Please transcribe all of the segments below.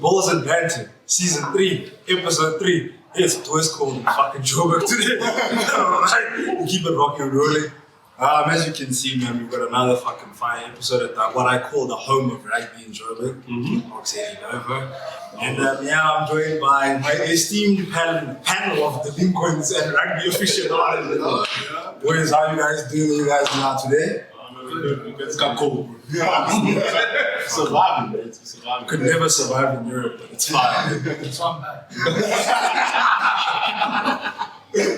Balls and Banter, Season 3, Episode 3. Yes, it was called in fucking Joburg today. Right? We keep it rocking and rolling. As you can see, man, we've got another fucking fire episode at what I call the home of rugby in Joburg. Boks over. And I'm joined by my esteemed panel of delinquents and rugby aficionados. Boys, how you guys doing? You guys now today? It's got cold, bro. Surviving, man. It's surviving. Could never survive in Europe, but it's fine. It's fun, man.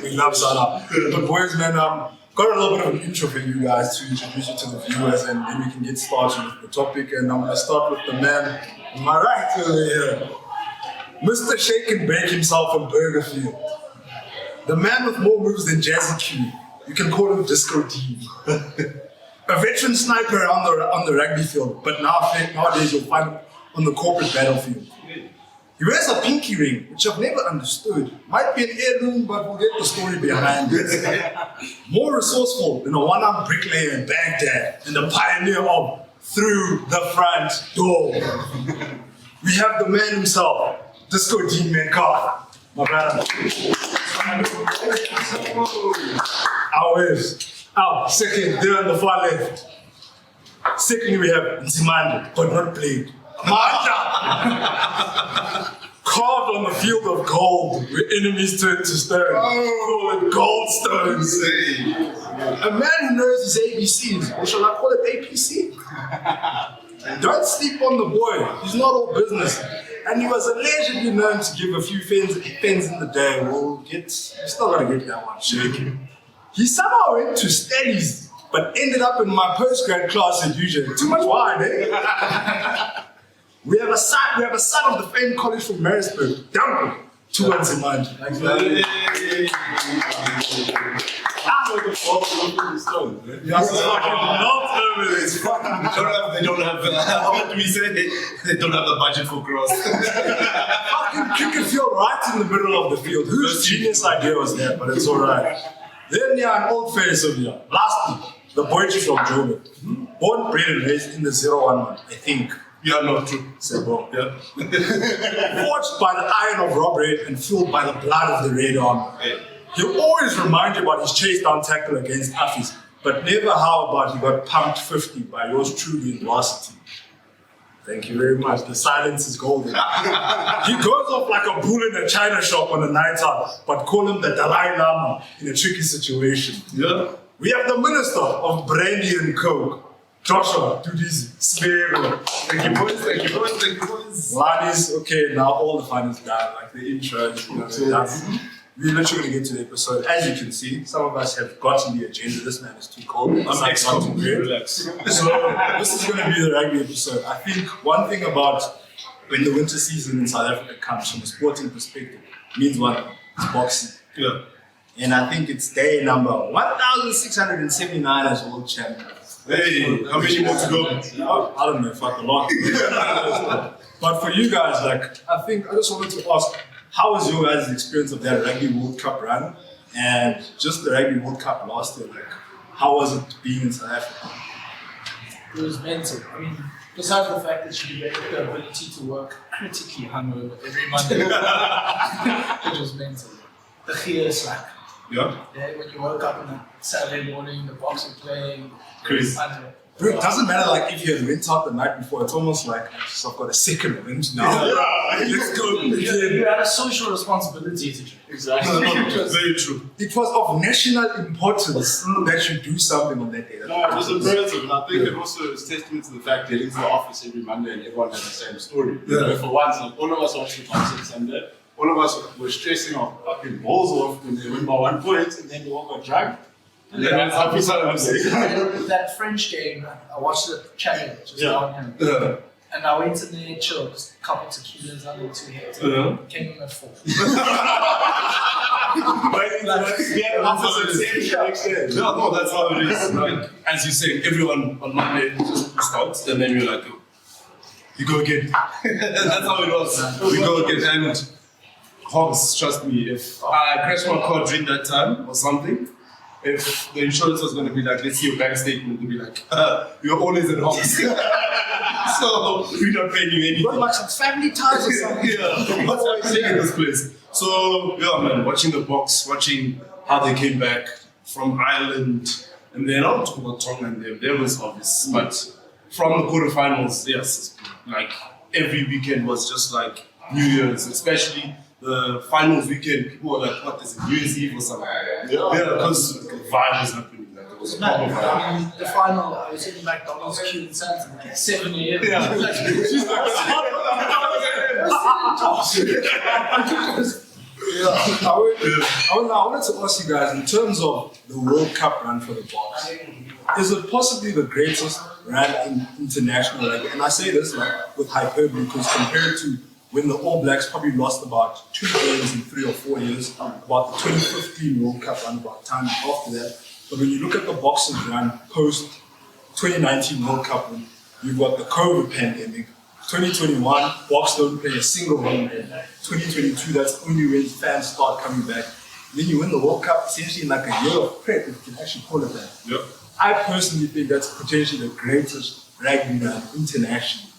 We love Salah. But boys, man, got a little bit of an intro for you guys to introduce you to the viewers, and then we can get started with the topic. And I'm going to start with the man on my right over here, Mr. Shake and Bake himself from Burgerfield. The man with more moves than Jazzy Q. You can call him Disco D. A veteran sniper on the rugby field, but nowadays you'll find him on the corporate battlefield. He wears a pinky ring, which I've never understood. Might be an heirloom, but we'll get the story behind it. More resourceful than a one-armed bricklayer in Baghdad and the pioneer of Through the Front Door. We have the man himself, Disco D Menkar. My brother. Our second, there on the far left. Secondly, we have Nzimande, but not played. Manja! Carved on the field of gold, where enemies turn to stone. Call it gold stones. A man who knows his ABCs, or shall I call it APC? Don't sleep on the boy, he's not all business. And he was allegedly known to give a few pens in the day. We're still gonna get that one shaking. He somehow went to studies, but ended up in my postgrad class at UJ. Too much wine, eh? We have a son of the famed college from Marisburg, Duncan, towards him, man. They don't have what do we say? They don't have the budget for grass. Fucking cricket field right in the middle of the field. Whose genius idea was that? But it's alright. Then an old face over here. Lastly, the boy from Joburg. Born, bred and raised in the 011, I think. Yeah, no, true. Sebo. Yeah. Forged by the iron of robbery and fueled by the blood of the Red Army. Yeah. He'll always remind you about his chase down tackle against Affis, but never how about he got pumped 50 by yours truly in varsity. Thank you very much. The silence is golden. He goes off like a bull in a china shop on a night out, but call him the Dalai Lama in a tricky situation. Yeah. We have the minister of brandy and coke, Joshua Dudi's Spero. Thank you, boys. Ladies, okay, now all the fun is done, like the intro is done. We're literally going to get to the episode. As you can see, some of us have gotten the agenda. This man is too cold. I'm ex-con. Relax. So this is going to be the rugby episode. I think one thing about when the winter season in South Africa comes from a sporting perspective means one thing. It's boxing. Yeah. And I think it's day number 1,679 as world champion. Hey, how many more to go? I don't know, fuck a lot. But for you guys, I just wanted to ask, how was your guys' experience of that Rugby World Cup run and just the Rugby World Cup last year? How was it being in South Africa? It was mental. I mean, besides the fact that you developed the ability to work critically hungover every Monday, it was mental. The chaos, Yeah. when you woke up on a Saturday morning, the Boks were playing. Crazy. Bro, it doesn't matter if you had went out the night before, it's almost like I've got a second wind now. Yeah. Let's go. You had a social responsibility to do. Exactly. Very true. It was of national importance that you do something on that day. No, it was imperative, and I think it also is testament to the fact that into the office every Monday and everyone has the same story. Yeah. For once, all of us watched the concert Sunday. All of us were stressing our fucking balls off when they win by 1 point, and then we all got drunk. And then it's happy Sunday. That French game, I watched it at the channel, just down here. Yeah. And I went in there, chilled, just a couple tequilas under 2 heads. Came in at 4. No, that's how it is. As you say, everyone on Monday just starts, and then you're like, you go again. That's how it was. We go again. And Hobbs, trust me, if I crashed my car during that time or something, if the insurance was going to be like, let's see your bank statement, to be like, you're always at home. So we're not paying you anything. Got like some family ties or something. Yeah, what's happening in this place? So, yeah, man, watching the Boks, watching how they came back from Ireland, and then I'll talk about Tonga and them, there was obvious. But from the quarterfinals, yes, like every weekend was just like New Year's, especially the finals weekend. People were like, what is it, New Year's Eve or something? Yeah, because the vibe was happening. Like, it was a proper vibe. I mean, the final, I was in McDonald's queue in Santa, like 7 a.m. I wanted to ask you guys, in terms of the World Cup run for the Boks, is it possibly the greatest run in international rugby? And I say this like with hyperbole because compared to when the All Blacks probably lost about 2 games in 3 or 4 years, about the 2015 World Cup run, about time after that. But when you look at the Boks' run post 2019 World Cup run, you've got the COVID pandemic. 2021, Boks don't play a single one. 2022, that's only when fans start coming back. Then you win the World Cup essentially in like a year of prep, if you can actually call it that. Yep. I personally think that's potentially the greatest rugby run internationally.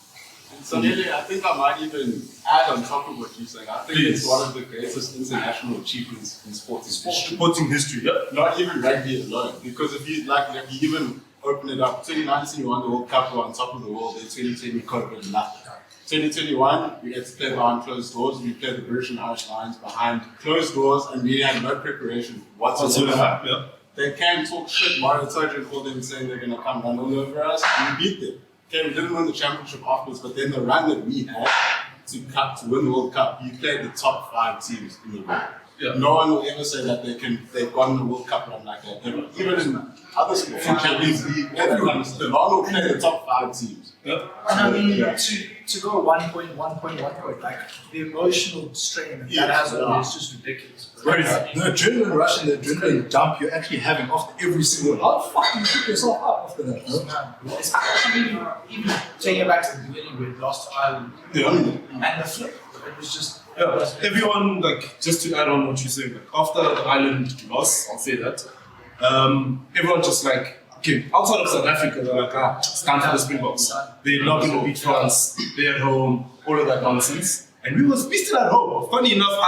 So really, I think I might even add on top of what you're saying. I think it's one of the greatest international achievements in sporting history. Sporting history, yeah. Not even rugby alone, because if you even open it up, 2019 you won the World Cup, we're on top of the world. In 2020 COVID, nothing. 2021 we get to play behind closed doors. We played the British and Irish Lions behind closed doors, and we had no preparation whatsoever. Yeah. They came talk shit. Mario Tojo called them saying they're going to come run all over us. We beat them. Okay, we didn't win the championship afterwards, but then the run that we had to win the World Cup, you played the top 5 teams in the world. Yeah. No one will ever say that they've gone the World Cup run like that. Even in other sports, in Champions League, everyone will play the top 5 teams. Yeah. And I mean, to go 1 point, like the emotional strain that has on it is just ridiculous. Right. The adrenaline rush and the adrenaline dump you're actually having after every single. How the fuck do you pick yourself up after that? I mean, even taking it back to the beginning where we lost to Ireland and the flip, it was just. Yeah, everyone, like, just to add on what you're saying, like, after the Ireland loss, I'll say that, everyone just like, okay, outside of South Africa, they're like, it's time for the Springboks. They're not going to beat France, they're at home, all of that nonsense. And we still at home. Funny enough,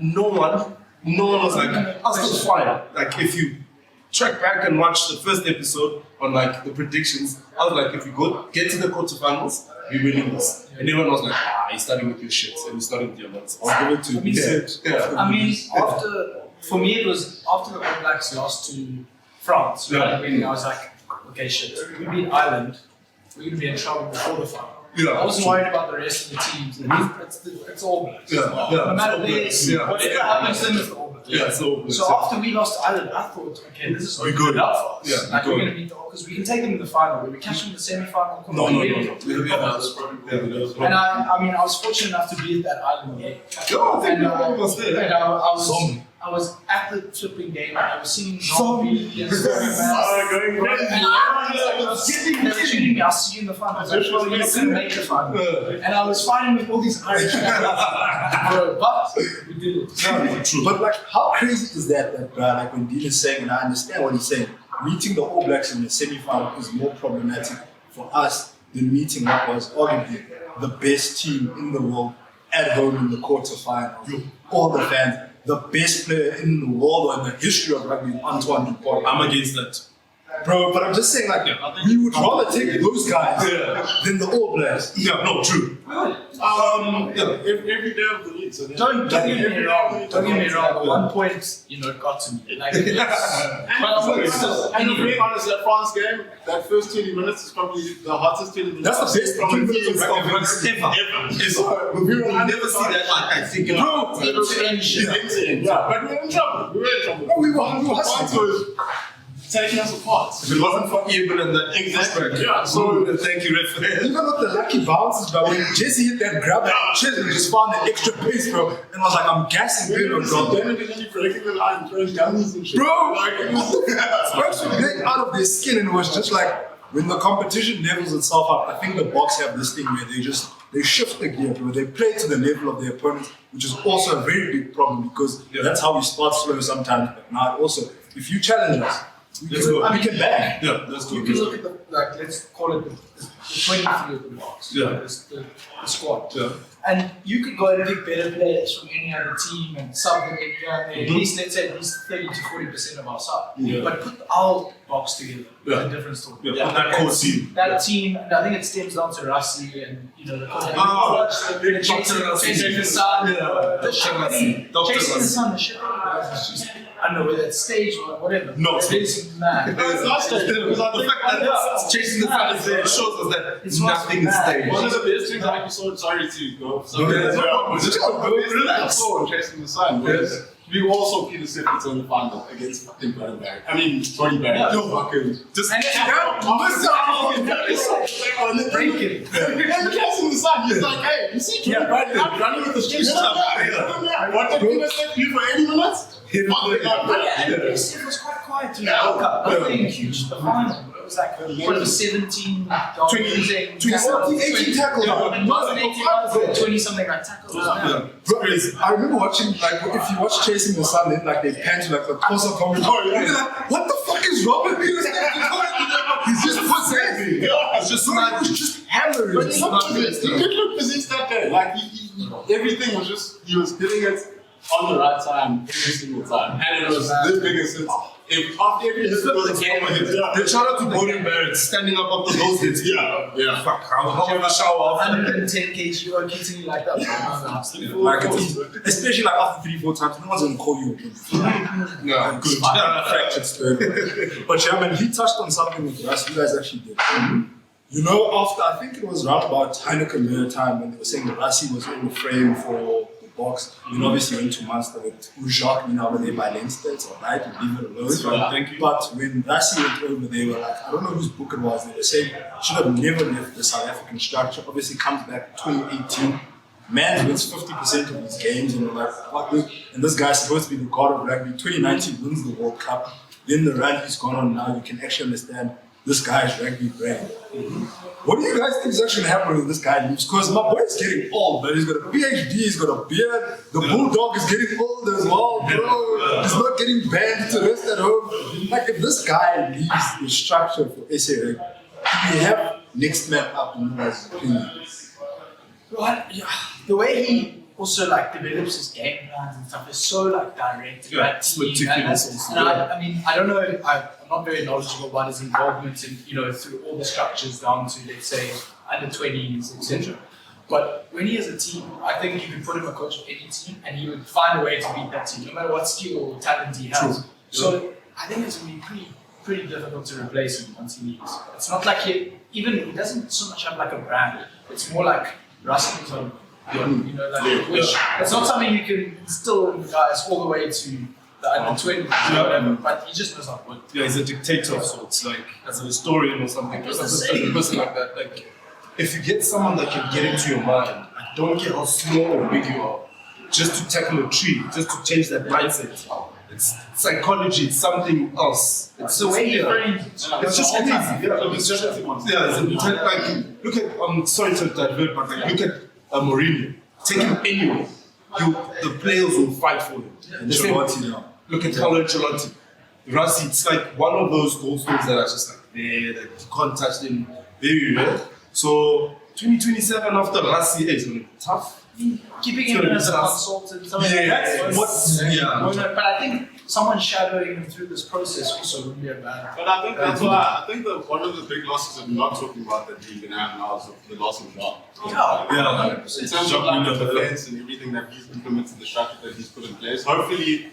no one was like, I was still fine. Like, if you track back and watch the first episode on like the predictions, I was like, if we get to the quarterfinals, we're winning this. And everyone was like, you're starting with your shit and you're starting with your nonsense. I'll give it to you. I mean, for me, it was after the All Blacks lost to France. Right? I mean, I was like, okay, shit, we beat Ireland, we're going to be in trouble before the final. Yeah, I wasn't worried about the rest of the teams. It's All Blacks. No matter whatever happens, then it's the All Blacks. Yeah, so after we lost to Ireland, I thought, okay, this is good enough for us. Yeah, like, we're going to beat the because we can take them in the final. When we catch them in the semi-final, No. And I mean, I was fortunate enough to be at that Ireland game. I think everyone was there. And I was at the flipping game and I was singing Zombie and Going I was shooting me, I'll see you in the final. I was like, well, you're not going to make the final. And I was fighting with all these Irish guys. But we did it. True. But like, how crazy is that like when Dean is saying, and I understand what he's saying, meeting the All Blacks in the semi-final is more problematic for us than meeting what was arguably the best team in the world at home in the quarterfinals. All the fans, the best player in the world or in the history of rugby, Antoine Dupont. I'm against that. Bro, but I'm just saying, like, we would rather take those guys than the All Blacks. Yeah, no, true. every day of the week. So Don't get me wrong. Don't get me wrong. At one point, it got to me. Like, and to be honest, that France game, that first 20 minutes is probably the hottest 20 minutes. That's the best 20 minutes of ever. We will never see that. I think, bro, it was friendship. Yeah, but we were in trouble. we were hustling. Taking us apart. If it wasn't for Eben and that Exactly. Yeah. So thank you, referee. Even with the lucky bounces, but when Jesse hit that grab and Chisholm just found the extra pace, bro, and I was like, I'm gassing in on bro. Then breaking the line, throwing guns and shit. Bro, like it folks were getting out of their skin, and it was just like when the competition levels itself up. I think the Boks have this thing where they shift the gear, bro. They play to the level of their opponents, which is also a very big problem because that's how we start slow sometimes. But now it also if you challenge us, Let's go. we can bang. Yeah, let's go. You can look at the, like, let's call it the 23 of the box. Yeah. The squad. Yeah. And you could go and pick better players from any other team and sub them in here and there. At least, let's say, at least 30 to 40% of our side. Yeah. But put our box together. Yeah. A different story. Yeah. That core team. That team, and I think it stems down to Rassi and, you know, the chasing the sun. The shipping. Chasing the sun, the shipping. I don't know whether it's staged or whatever. No, it's basically mad. It's not staged. The fact that it's chasing the sun is there, it shows us that nothing is staged. One of the best things I saw, sorry to go. Relax. Chasing the sun. Was we also Peter Sifton's on the final against fucking Barry. I mean, Tony Barry. Yeah. No fucking. Just Breaking. Chasing the sun. He's like, hey, you see Tony Barry running with the streets. What did Peter Sifton do for 80 minutes? It was quite quiet through the World Cup. Nothing huge. The final. It was like, what, it was 17, 18 tackles. And wasn't 18, 20 something like tackles. Bro, I remember watching, like, if you watch Chasing the Sun, then like they pan to like the closer commentary. You're like, what the fuck is wrong with Peter Sifton? He's just possessing. It's just not. He was just hammering. But he did look possessed that day. Like, everything was just, he was hitting it on the right time every single time. And it was the biggest hit. If after every hit was a Then shout out to Bowden Barrett standing up after those hits. Yeah. Fuck, how have a shower after? 110 kg kicking like that. Like, especially like after 3-4 times, no one's gonna call you again. Yeah, good. Fractured sternum. But yeah, man, he touched on something with us. You guys actually did. You know, after I think it was around about Heineken Mirror time when they were saying that Rassi was in the frame for the Boks. You know, obviously went to Munster with Ujak, you know, over there by Leinster. It's alright, leave it alone. Thank you. But when Rassi went over, they were like, I don't know whose book it was. They were saying should have never left the South African structure. Obviously, comes back 2018. Man wins 50% of his games, and we're like, fuck this. And this guy's supposed to be the god of rugby. 2019 wins the World Cup. Then the run he's gone on now, you can actually understand this guy's rugby brain. What do you guys think is actually going to happen when this guy leaves? Because my boy's getting old, but he's got a PhD, he's got a beard, the bulldog is getting old as well, bro. He's not getting banned to rest at home. Like, if this guy leaves the structure for SA Rugby, we have next man up in his opinion. Right, yeah. The way he also like develops his game plans and stuff is so like direct. Yeah, it's meticulous. And I mean, I don't know. I'm not very knowledgeable about his involvement in, you know, through all the structures down to, let's say, under 20s, etc. But when he has a team, I think you can put him a coach of any team, and he would find a way to beat that team, no matter what skill or talent he has. True. So I think it's going to be pretty difficult to replace him once he leaves. It's not like he doesn't so much have like a brand. It's more like Russell's on. You know, like, which it's not something you can instill in the guys all the way to the under 20s or whatever, but he just knows how to work. Yeah, he's a dictator of sorts, like as a historian or something. As a person like that, like if you get someone that can get into your mind, I don't care how small or big you are, just to tackle a tree, just to change that mindset. It's psychology, it's something else. It's the way he frames. It's just crazy. Like look at sorry to divert, but like look at Mourinho. Take him anywhere. The players will fight for him. Ancelotti now. Look at Carlo Ancelotti. Rassi, it's like one of those goalstones that are just like there, that you can't touch them very rare. So 2027 after Rassi is going to be tough. Keeping him as a consultant, but I think someone shadowing him through this process also would be a bad. But I think that's why I think that one of the big losses that we're not talking about that we're gonna have now is the loss of Jacques. Yeah. In terms of like the defense and everything that he's implemented, the structure that he's put in place. Hopefully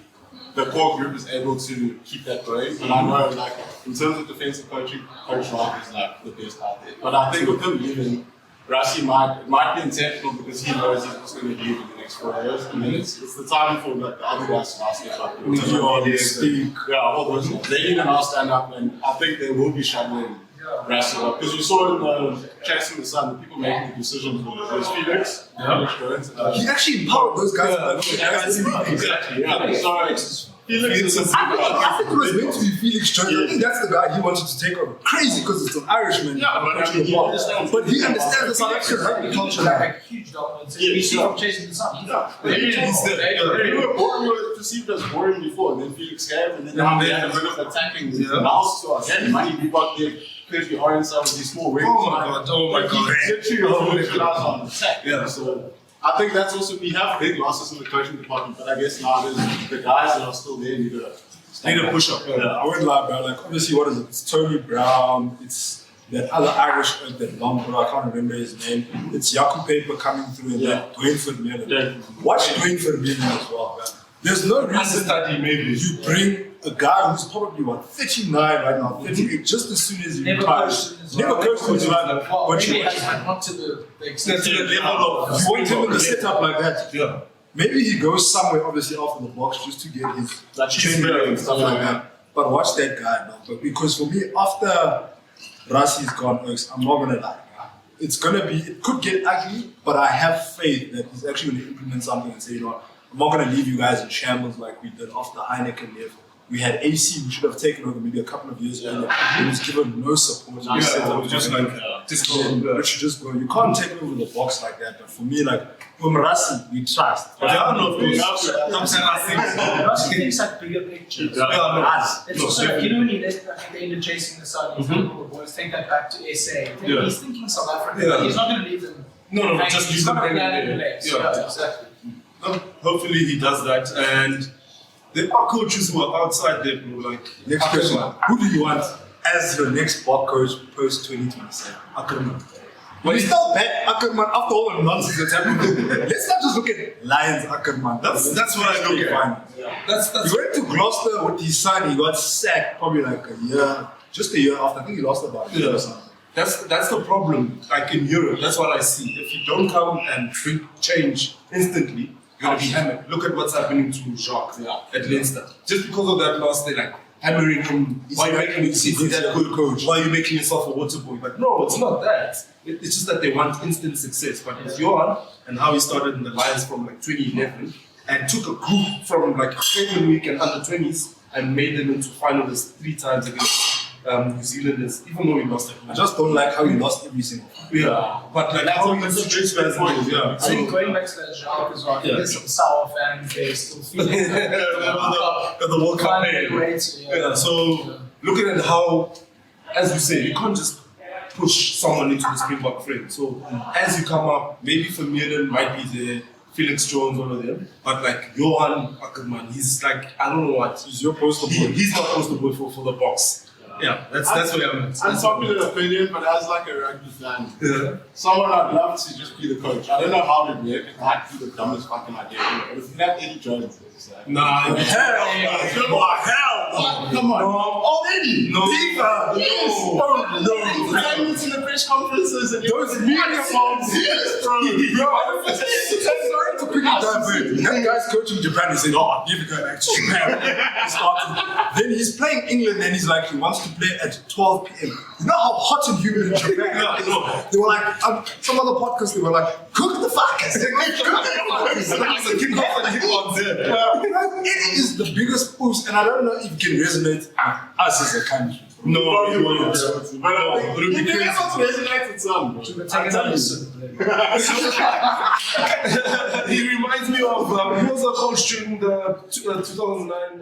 the core group is able to keep that going. And I know like in terms of defensive coaching, Coach Jacques is like the best out there. But I think with him leaving, Rassi might be intentional because he knows he's just going to leave in the next 4 years. And then it's the time for like, the other guys to step up. All those guys. They even now stand up, and I think they will be shadowing Rassi up. Because you saw in Chasing the Sun, the people making the decisions was Felix. Felix Jones. He actually empowered those guys. Exactly. Yeah. So Felix is I think it was meant to be Felix Jones. I think that's the guy he wanted to take over. Crazy because it's an Irishman. Yeah, but I mean, he understands. But he understands the South African rugby culture. Like a huge dominance. Yeah, You see him chasing the sun. We were boring, we were perceived as boring before, and then Felix came, and then now we had a bit of attacking mouse to us. And money, we got the crazy orange side with these small wings. Oh my god. Literally on attack. Yeah, so I think that's also, we have big losses in the coaching department, but I guess now the guys that are still there need to push up. Yeah, I wouldn't lie, bro. Like, obviously, what is it? It's Tony Brown. It's that other Irish, that long bro. I can't remember his name. It's Yaku Paper coming through, and that Dwayne Vermeulen. Yeah. Watch Dwayne Vermeulen as well, man. There's no reason you bring a guy who's probably 39 right now, 38, just as soon as you retires. Never coached in his life. But you not to the extent To the level of you want him in the setup like that. Yeah. Maybe he goes somewhere, obviously, after the box just to get his training and stuff like that. But watch that guy, man. But because for me, after Rassi's gone, I'm not gonna lie. It's gonna be, it could get ugly, but I have faith that he's actually gonna implement something and say, you know, I'm not gonna leave you guys in shambles like we did after Heineken left. We had AC, we should have taken over maybe a couple of years earlier. He was given no support. Yeah, it was just like, just go. But you just go. You can't take over the box like that. But for me, like, with Rassi, we trust. But I don't know if Rusty thinks like bigger picture. It's also like, you know, when he left at the end of chasing the sun, he's like, oh, boys, take that back to SA. He's thinking South Africa. Yeah. He's not going to leave them. No, just he's use not them going to anyway. place. Yeah. Exactly. Hopefully he does that, and there are coaches who are outside there, bro. Like Next question. Who do you want as your next Bok coach post 2027? Ackerman. But he's still bad Ackerman after all the nonsense that's happening. Let's not just look at Lions Ackerman. That's what I look at. He went to Gloucester with his son. He got sacked probably like a year, just a year after. I think he lost about a year or something. That's the problem. Like in Europe, that's what I see. If you don't come and bring change instantly, you're gonna be hammered. Look at what's happening to Jacques at Leinster. Just because of that loss, they're like hammering him. Why are you making yourself that good coach? Why are you making yourself a water boy? But no, it's not that. It's just that they want instant success. But with Johan and how he started in the Lions from like 2011 and took a group from like training week and under 20s and made them into finalists 3 times against New Zealanders, even though he lost it. I just don't like how he lost every single time. Yeah, but like how he introduced fans. I think going back to that Jacques as well, there's some sour fans there still feeling the World Cup. So looking at how, as you say, you can't just push someone into the Springbok frame. So as you come up, maybe Vermeulen might be there, Felix Jones, one of them, but like Johan Ackerman, he's like, I don't know what. He's your poster boy. He's not poster boy for the Boks. Yeah, that's where I'm at. Unpopular opinion, but as like a rugby fan, someone I'd love to just be the coach. I don't know how to work. It might be the dumbest fucking idea. But if you have Eddie Jones, nah, hell come on, already. No. Diva. Yes. No. Attendance in the press conferences and those media bombs. Yes, bro. Sorry to quickly divert. That guy's coaching Japan. He said, "Oh, I'm never going back to Japan." Then he's playing England, and he's like, he wants to play at 12 p.m. You know how hot and humid in Japan is? They were like, some other podcasts, they were like, cook the fuckers. It is the biggest boost, and I don't know if it can resonate with us as a country. No, it won't. But it would be crazy to resonate with some. He reminds me of who was the coach during the 2009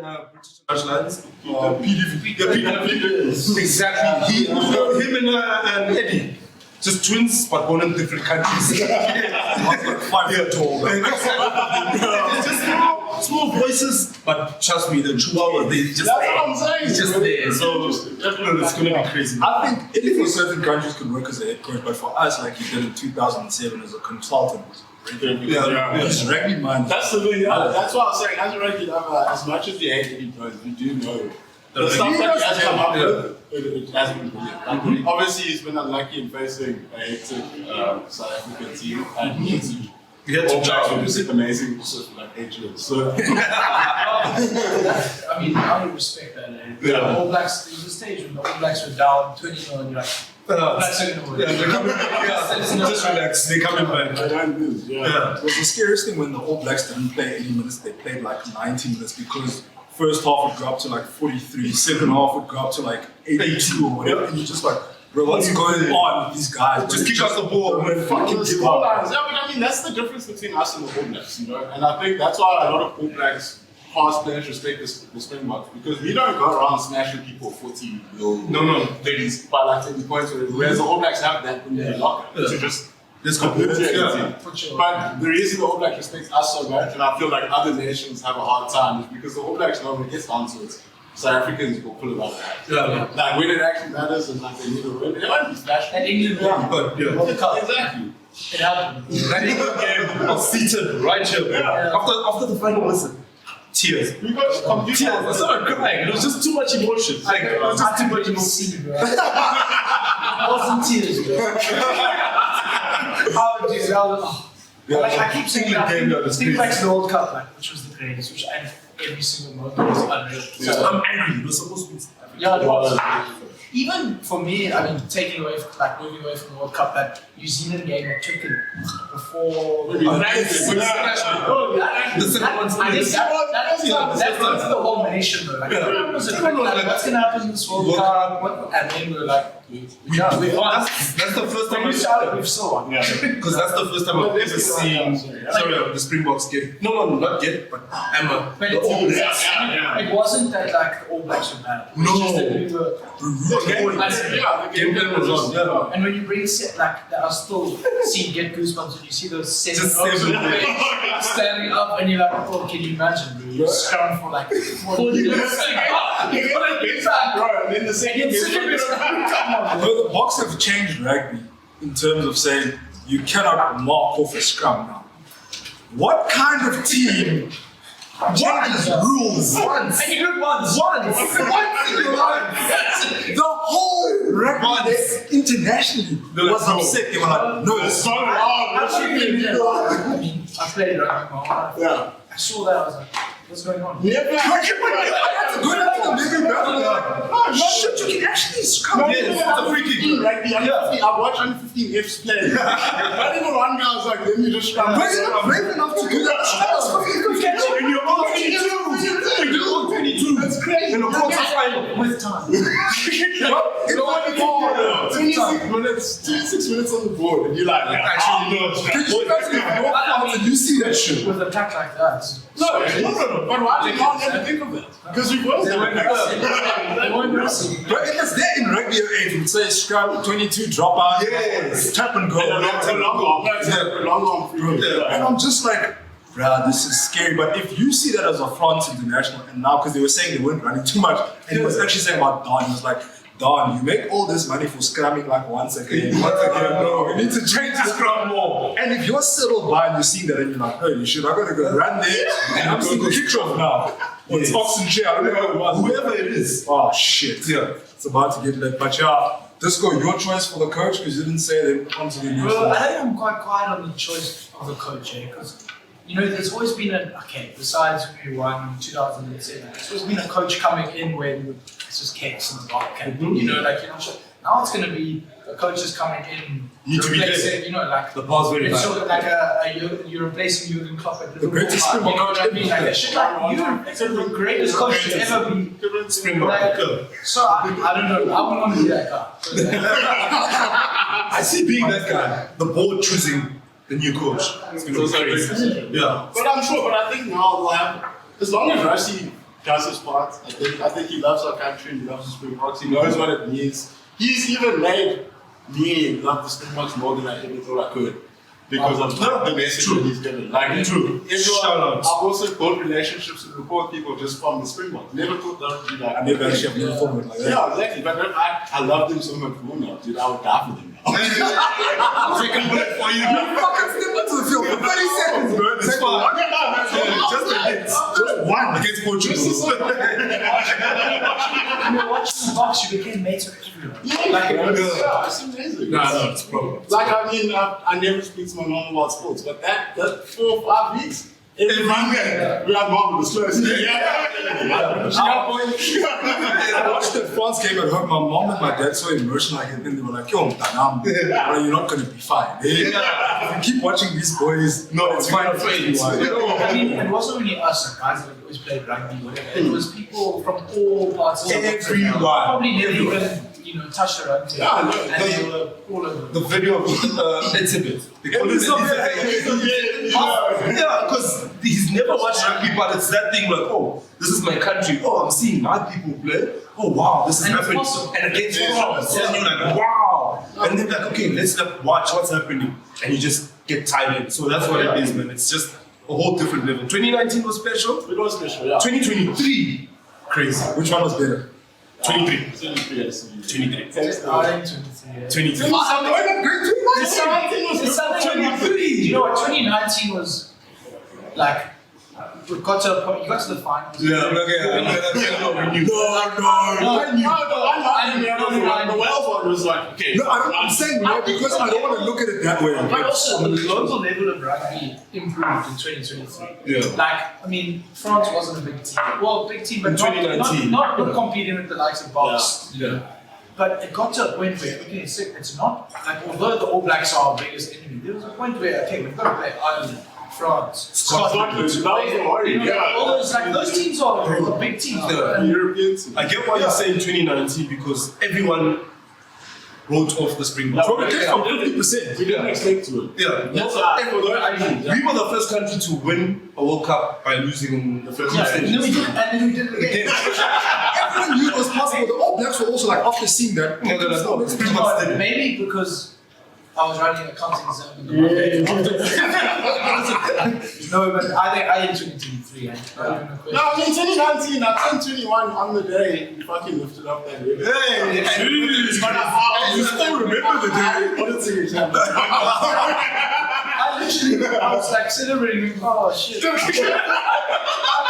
British Lions? PDV. Exactly. Him and Eddie. Just twins, but born in different countries. 5 feet tall. It's just small voices, but trust me, the Chihuahua, they just That's what I'm saying. just there. So it's gonna be crazy. I think Eddie for certain countries could work as a head coach, but for us, like he did in 2007 as a consultant, was great. His rugby mind. That's the thing. That's what I'm saying. As a rugby lover, as much as we hate Eddie Jones, we do know the stuff that he has come up with. It has been brilliant. Like, obviously, he's been unlucky in facing a hectic South African team, and he had to judge with this amazing like Adrian. So I mean, I would respect that. The All Blacks, there was a stage when the All Blacks were down 20-0 and you're like, Blacks are going to win. They're coming. Just relax. They're coming back. I don't lose. It was the scariest thing when the All Blacks didn't play 80 minutes, they played like 90 minutes because first half would go up to like 43, second half would go up to like 82 or whatever, and you're just like, bro, what's going on with these guys? Just kick us the ball and fucking give up. Yeah, but I mean, that's the difference between us and the All Blacks, you know? And I think that's why a lot of All Blacks past players respect the Springboks, because we don't go around smashing people 40 No, 30s by like 10 points, whereas the All Blacks have that in their locker to just compete. For sure. But the reason the All Blacks respect us so much, and I feel like other nations have a hard time, is because the All Blacks know when it gets down to it, South Africans will pull it out of that. Yeah. Like when it actually matters and like they need to win, they won't be smashing. And England won. But Exactly. It happened. that England game, I was seated right here. Yeah. After the final whistle, tears. We got computers. Tears. I started crying. It was just too much emotion. Like, it was just too much emotion. Bro. I was in tears, bro. Oh, geez, like I keep saying that. Think back to the World Cup, like, which was the greatest, which I every single moment was unreal. So I'm angry. It was supposed to be. Yeah, it was. Even for me, I mean, moving away from the World Cup, that New Zealand game that took it before. The second one's I think that was the whole nation, though. Like, everyone was like, what's going to happen in this World Cup? And then we were like, we won. That's the first time When we started, we've still won. Because that's the first time I've ever seen. Sorry, the Springboks get. No, not yet, but Emma. But it wasn't that like the All Blacks were bad. No. It's just that we were. The game plan was on. Yeah. And when you bring like that, I still get goosebumps when you see those seven Just O's seven. standing up, and you're like, oh, can you imagine? Bro? You're scrum for like 40 minutes. You got a big time, bro. And then the second Come on, But the Boks have changed rugby in terms of saying you cannot mark off a scrum now. What kind of team changes rules once? And you do it once. The whole rugby internationally was upset. They were like, no, it's so hard. I played rugby my whole life. Yeah. I saw that, I was like, what's going on? Yeah, I had to go down to the bigger battle. Oh shit, you can actually scrum. Yes, it's a free kick. Rugby, I watched under 15 Fs play. Not even one guy was like, let me just scrum. But you're not brave enough to do that. And you're all 22. That's crazy. In a quarterfinal. With time. You know what? 26 minutes on the board, and you're like, Actually, no. Can you guys get more pounds and you see that shit? With a pack like that. no. But why did you never think of that? Because we were They weren't wrestling. But it was there in rugby age, would say scrum, 22 dropout, Yes. tap and go. Long free. And I'm just like, bruh, this is scary. But if you see that as a France international, and now because they were saying they weren't running too much, and he was actually saying about Don, he was like, Don, you make all this money for scrumming like once a game. No, we need to change the scrum more. And if you're settled by and you're seeing that and you're like, holy shit, I'm gonna go run there and I'm seeing the kickoff now. Or it's Boks and chair, I don't know who it was. Whoever it is. Oh shit. Yeah. It's about to get lit. But yeah, Disco, your choice for the coach, because you didn't say that onto the news. Well, I think I'm quite quiet on the choice of the coach, because there's always been besides we won 2007, there's always been a coach coming in where it's just chaos in the block. And, you're not sure. Now it's going to be the coaches coming in. You need to be there. Like The past very it's bad. sort of like you're replacing Jurgen Klopp at The greatest Springbok. You know what I mean? Like, shit like you're the greatest coach to ever be. Springbok. So I don't know. I wouldn't want to be that guy. I see being that guy, the board choosing the new coach. It's going to be crazy. Yeah. But I think now we'll have, as long as Rusty does his part, I think he loves our country, he loves the Springboks, he knows what it means. He's even made me love the Springboks more than I ever thought I could. Because of the message that he's given. Like, True. Shout out. I've also built relationships with report people just from the Springboks. Never thought that would be like. I never actually have never thought of it like that. Yeah, exactly. But I love them so much more now, dude. I would die for them now. I'll take a bullet for you. You fucking step into the field for 30 seconds, bro. It's fine. Just a hit. Just one against Portugal. Watching the box, you became mates with everyone. It's amazing. No, it's a problem. Like, I mean, I never speak to my mom about sports, but that 4 or 5 weeks, Every Monday, we had one with the slurs. I watched the France game at home. My mom and my dad so emotional, and then they were like, "Yo, Mtanam, bro, you're not gonna be fine. If you keep watching these boys, no, it's fine. I mean, it wasn't only us guys that always played rugby, whatever. It was people from all parts of Everyone. Probably never even, touched the rugby. Yeah, no, and they were all over. The video of Exhibit. Yeah, because he's never watched rugby, but it's that thing like, oh, this is my country. Oh, I'm seeing my people play. Oh, wow, this is And it's happening. possible. And against France. And you're like, wow. And then like, okay, let's watch what's happening. And you just get tied in. So that's what it is, man. It's just a whole different level. 2019 was special. It was special, yeah. 2023, crazy. Which one was better? 23. 23. 23. 23. 23. You know what? 2019 was like we got to a point. You got to the finals. Yeah, okay. The Wales one was like, okay. No, I'm saying no because I don't want to look at it that way. But also, the global level of rugby improved in 2023. Yeah. Like, I mean, France wasn't a big team. Well, big team, but In 2019. not competing with the likes of Boks. Yeah. But it got to a point where, okay, it's not, like, although the All Blacks are our biggest enemy, there was a point where, okay, we've got to play Ireland, France, Scotland. All those, like, those teams are big teams. Yeah. European team. I get why you're saying 2019 because everyone wrote off the Springboks. So we came from 50%. We didn't expect to it. Yeah. That's We were the first country to win a World Cup by losing in the first Yeah, stage. and then we did it again. Everyone knew it was possible. The All Blacks were also like, after seeing that, No. Springboks did it. Maybe because I was writing an accounting exam. No, but I think 2023. No, I mean 2019, I turned 21 on the day we fucking lifted up that ribbon. Hey, you still remember the day? What a thing is happening. I was like celebrating. Oh shit! I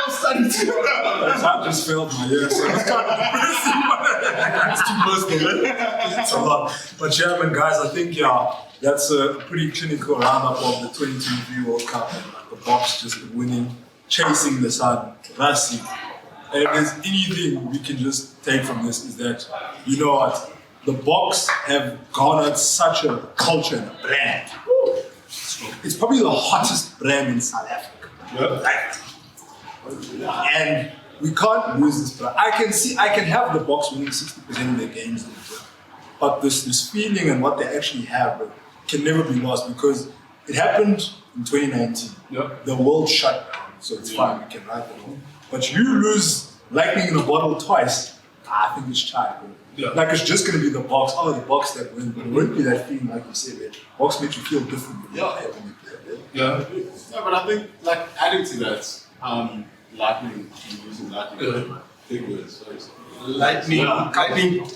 was starting to. I just failed my year, so it's kind of it's too personal, man. It's a lot. But yeah, man, guys, I think that's a pretty clinical roundup of the 2023 World Cup. The Boks just winning, chasing the sun. Rasi. And if there's anything we can just take from this is that, you know what, the Boks have garnered such a culture and a brand. It's probably the hottest brand in South Africa. Right? And we can't lose this brand. I can have the Boks winning 60% of their games, but this feeling and what they actually have can never be lost because it happened in 2019. Yep. The world shut down, so it's fine, we can ride that on. But you lose lightning in a bottle twice, I think it's chai, bro. Yeah. Like it's just gonna be the Boks, the Boks that win, but it won't be that feeling like you said, man. Boks make you feel different. Yeah. No, but I think, like, adding to that, lightning, using lightning, big words. Lightning,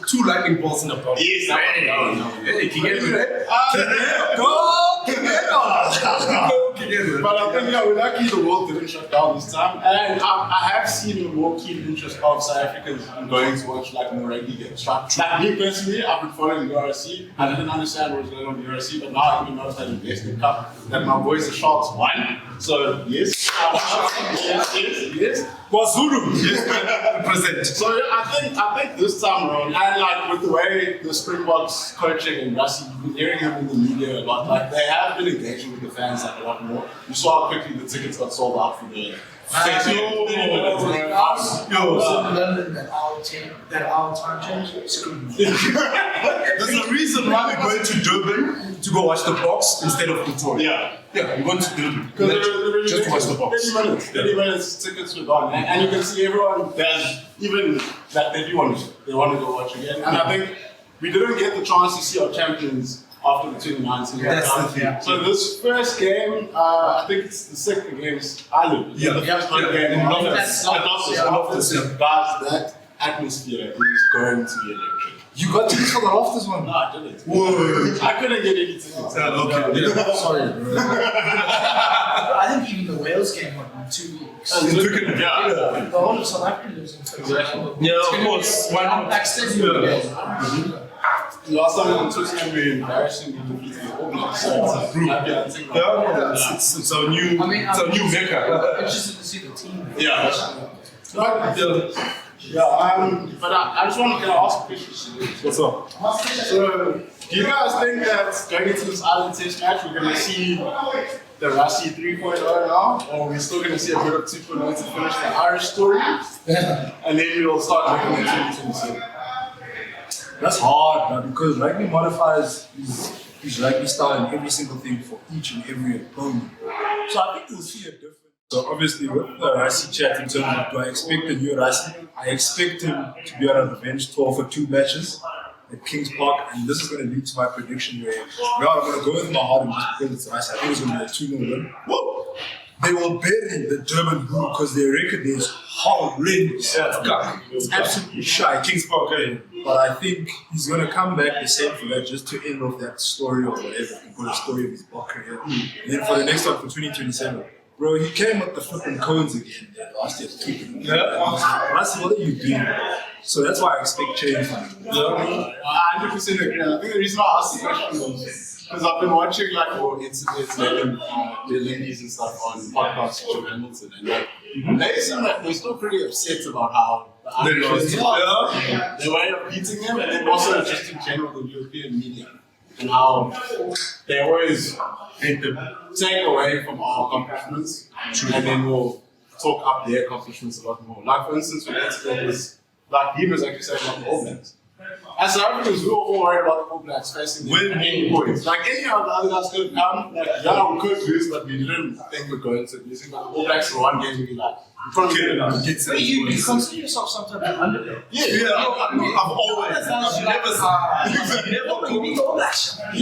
two lightning bolts in the bottle. Yes, no. Hey, can you get it? But I think, we're lucky the world didn't shut down this time. And I have seen a more keen interest of South Africans in going to watch like more rugby games. Like me personally, I've been following the URC. I didn't understand what was going on in the URC, but now I even know that Investment Cup, that my boys, the Sharks, won. So, yes. Yes. Wazulu. Present. So I think this time around, and like with the way the Springboks coaching and Rassie, you've been hearing him in the media a lot. Like they have been engaging with the fans like a lot more. You saw how quickly the tickets got sold out for the. That our time change. Screwed me. There's a reason why we're going to Durban to go watch the Boks instead of Pretoria. Yeah. We're going to Durban. Just watch the Boks. 30 minutes, tickets were gone. And you can see everyone, there's even that they want to go watch again. And I think we didn't get the chance to see our champions after the 2019 That's the thing. So this first game, I think it's the second against Ireland. Yeah. The first game. Guys, that atmosphere is going to be electric. You got tickets for the Loftus one? No, I didn't. Whoa. I couldn't get any tickets. Sorry, bro. I think even the Wales game went in 2 weeks. Yeah. The whole of South Africa lives in Turkey. Yeah, of course. Why not? Backstage. Last time on Twitter, we embarrassingly defeated the All Blacks. So it's a group. It's our new, it's our new mecca. Interested to see the team. Yeah. But I just want to ask a question. What's up? So, do you guys think that going into this Island Test match, we're going to see the Rusty 3.0 now? Or are we still going to see a bit of 2.0 to finish the Irish story? And then we'll start looking at 2027. That's hard, man, because rugby modifies his rugby style in every single thing for each and every opponent. So I think we'll see a difference. So obviously with the Rassie chat in terms of do I expect a new Rassie? I expect him to be on a revenge tour for 2 matches at Kings Park, and this is going to lead to my prediction where I'm going to go with my heart and just because it's Rassie. I think it's going to be a 2-0 win. Woo! They will bury the German group because their record is horrendous. Yeah, it's absolutely shy. Kings Park, eh? But I think he's going to come back the same for that just to end off that story or whatever. You call it story of his Bok career. And then for the next one for 2027, bro, he came with the flipping cones again last year to keep it. Rassie, what are you doing? So that's why I expect change from him. I 100% agree. I think the reason why I asked the question was because I've been watching like it's the ladies and stuff on podcasts with Jim Hamilton, and like they seem like they're still pretty upset about how the underdogs their way of beating them, and then also just in general the European media and how they always hate to take away from our accomplishments, and then we'll talk up their accomplishments a lot more. Like for instance, when it was like Dean was actually saying about the All Blacks. As South Africans, we were all worried about the All Blacks facing them at any point. Like any of the other guys could have come, like, yeah, we could lose, but we didn't think we're going to lose. But the All Blacks were one game, we'd be like, we probably get it. But you consider yourself sometimes an underdog. Yeah, I've always. I've never beat All Blacks. I'm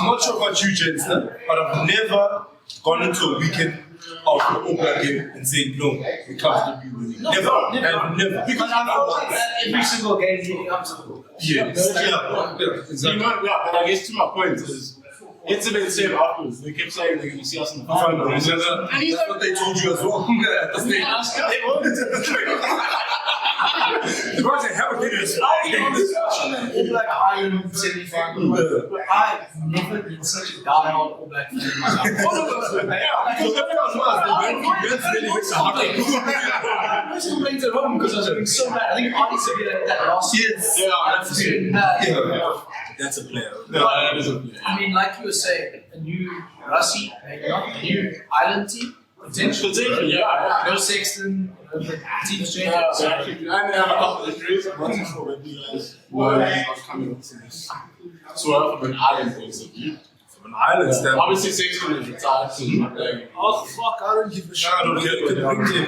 not sure about you, gents, but I've never gone into a weekend of the All Black game and saying, no, we comfortably winning. Never. Because I know that every single game leading up to the World Cup. Exactly. But I guess to my point is, it's a bit safe afterwards. They kept saying they're going to see us in the final. That's what they told you as well. At the stadium. The guys that have a good All Black Ireland semi-final. I've never been such a diehard All Black fan in my life. All of us were there. I was complaining at home because I was doing so bad. I think Artie said that last year. That's a player. That is a player. I mean, like you were saying, a new Rassie, maybe not a new Island team. Potentially, yeah. No Sexton, the team's changing. Yeah, exactly. And they have a couple of injuries. I'm not sure when you guys were not coming up to this. So, from an Island point of view. From an Island standpoint. Obviously, Sexton is retired, so he's not playing. Oh, fuck, I don't give a shit. I don't care.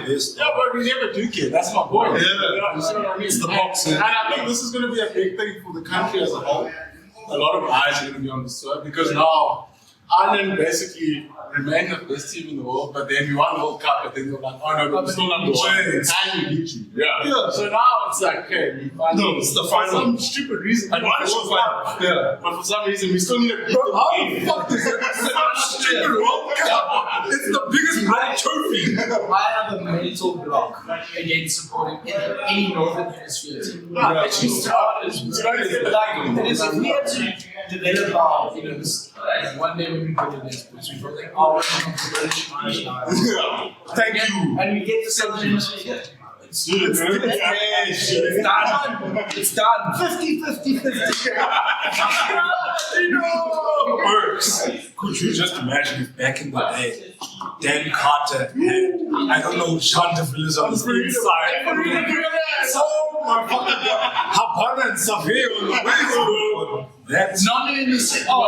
Yeah, but we never do care. That's my point. Yeah. You see what I mean? It's the Boks. And I think this is going to be a big thing for the country as a whole. A lot of eyes are going to be on this tour because now Ireland basically remained the best team in the world, but then we won the World Cup, but then they were like, oh no, but we're still number one. And we beat you. Yeah. So now it's like, okay, we finally. No, it's the final. For some stupid reason. And But for some reason, we still need to beat the How game. the fuck is that? Stupid World Cup. It's the biggest bloody trophy. I have a mental block against supporting any Northern Hemisphere team. It's just hard. If we had to develop our, this, one day when we put in this, we feel like, oh, we're going to British Thank you. and we get the Southern Hemisphere. It's done. It's done. 50-50-50. Works. Could you just imagine if back in the day, Dan Carter had, I don't know, Jean de Villiers on the inside. Oh my fucking God. Habana and Savio on the way. That's None in the city. bro.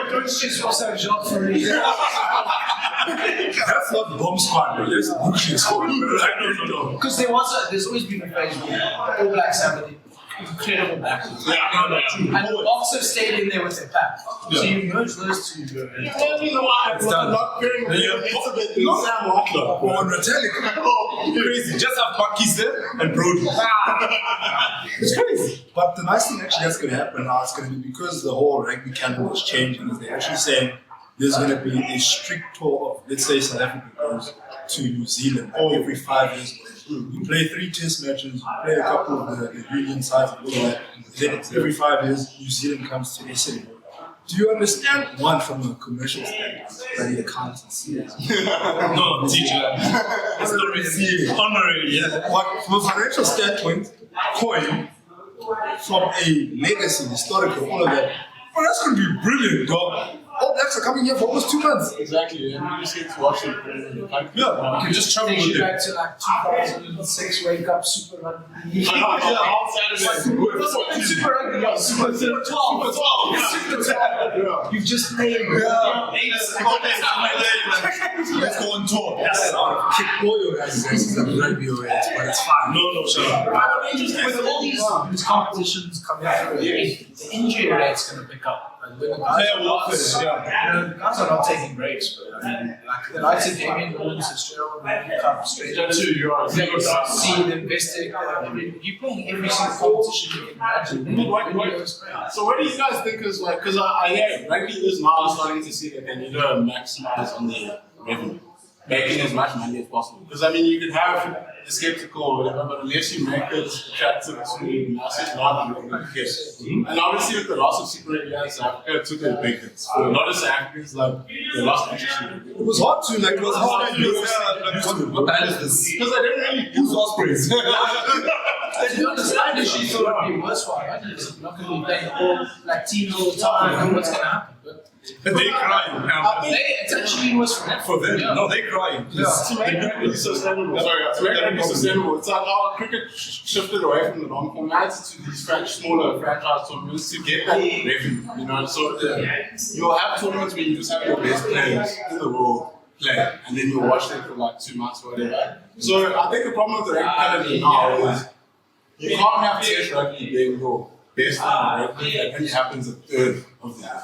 Don't stress yourself, Jacques, for me. That's not bomb squad, bro. That's Gucci squad. Because there's always been a phase where All Blacks have an incredible backline. And the Boks have stayed in there with their pack. So you merge those two. It's done. Not very Sam Watler. Or Metallica. Crazy. Just have Bucky's there and Brody. It's crazy. But the nice thing actually that's going to happen now is going to be because the whole rugby calendar is changing, is they're actually saying there's going to be a strict tour of, let's say South Africa goes to New Zealand every 5 years. You play 3 test matches, you play a couple of the union sides and all that. Then it's every 5 years, New Zealand comes to SA. Do you understand, one, from a commercial standpoint, that the accountancy is? No, teacher. It's not really honorary, yeah. But from a financial standpoint, coin, from a legacy, historical, all of that, well, that's going to be brilliant, dog. All Blacks are coming here for almost 2 months. Exactly, and you just get to watch it. Yeah, you can just travel Takes with you them. back to like 2006 Wake Up Super Rugby. Super Rugby, yeah, Super 12. You've just played. Let's go on tour. Yes, kick all your guys' asses up rugby away, but it's fine. No, shut up. With all these competitions coming through, the injury rate's going to pick up. Like when the guys Player are welfare, not, the guys are not taking breaks, but I mean, like the likes of Damien Williams, Gerald, come straight to see them investing. You're playing every single competition you can imagine. So what do you guys think is like, because I rugby is now starting to see that they need to maximize on the revenue, making as much money as possible. Because I mean, you could have the skeptical or whatever, but unless you make it attractive to the masses, not going to care. And obviously with the loss of Super Rugby, South Africa took a big hit. For a lot of South Africans, like, they lost interest in it. It was hard to, like, it was hard to use. What the hell is this? Because I didn't really use Ospreys. To be honest, I initially thought it would be worse for us. I'm not going to be playing all like teams all the time. I know what's going to happen. They crying. It's actually worse for them. For them, no, they crying. To make rugby sustainable. It's like how cricket shifted away from the long format to these smaller franchise tournaments to get that revenue. You know, so you'll have tournaments where you just have your best players in the world play, and then you'll watch them for like 2 months or whatever. So I think the problem with the rugby academy now is you can't have test rugby being your best in rugby. That only happens a third of the year.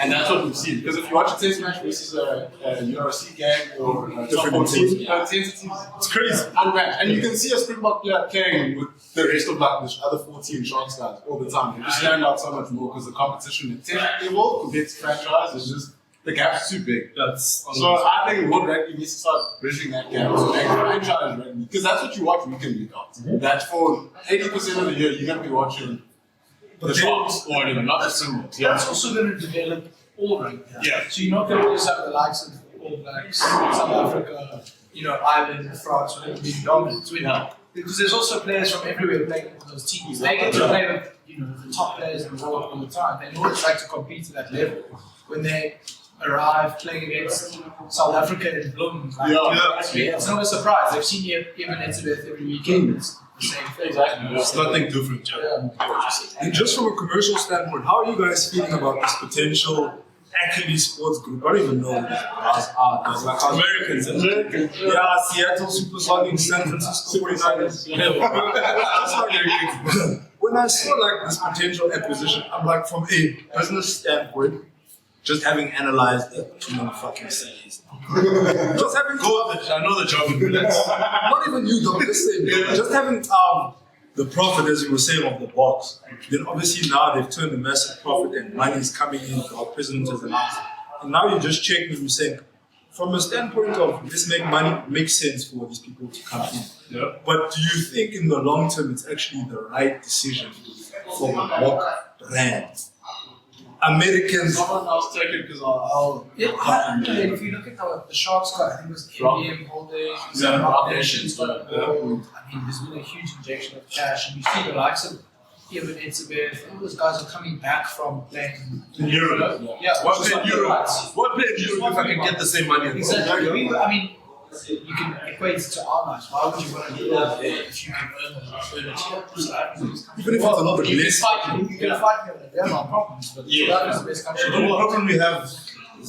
And that's what we've seen. Because if you watch a test match versus a URC game or a top 14 it's crazy. Unmatched. And you can see a Springbok player playing with the rest of like the other 14 Sharks guys all the time. They just stand out so much more because the competition at test level compared to franchise is just, the gap's too big. So I think World Rugby needs to start bridging that gap to make franchise rugby. Because that's what you watch week in, week out. That's for 80% of the year you're going to be watching the Sharks or not the Springboks. That's also going to develop all rugby. Yeah. So you're not going to always have the likes of All Blacks, South Africa, Ireland, France, whatever being dominant. Because there's also players from everywhere playing for those teams. They get to play with the top players in the world all the time. They know what it's like to compete at that level. When they arrive playing against South Africa in Bloom, it's not a surprise. They've seen Evan Etzebeth every weekend. It's the same thing. Exactly. It's nothing different. And just from a commercial standpoint, how are you guys feeling about this potential Academy Sports Group? I don't even know who these guys are. Like Americans. Yeah, Seattle Supersonics, San Francisco 49ers. When I saw like this potential acquisition, I'm like, from a business standpoint, just having analyzed too many fucking cities. Just having I know the job in minutes. not even you, though, just saying, just having the profit, as you were saying, of the box. Then obviously now they've turned a massive profit and money is coming in. Our president has announced, and now you're just checking and you're saying, from a standpoint of let's make money, makes sense for these people to come in. Yeah. But do you think in the long term it's actually the right decision for the Bok brand? Americans. Someone else take it because I'll. If you look at the Sharks got, I think it was MDM Holdings, Rock Nations got involved. I mean, there's been a huge injection of cash, and you see the likes of Evan Etzebeth, all those guys are coming back from playing In Europe. Yeah, What just play in like Europe? the What play in Europe if I can get the same money? Exactly. I mean, you can equate it to our lives. Why would you want to live there if you can earn it here? Even if it's a lot of You can less. fight me there are no problems, but South Africa is the best country in the The world. problem we have is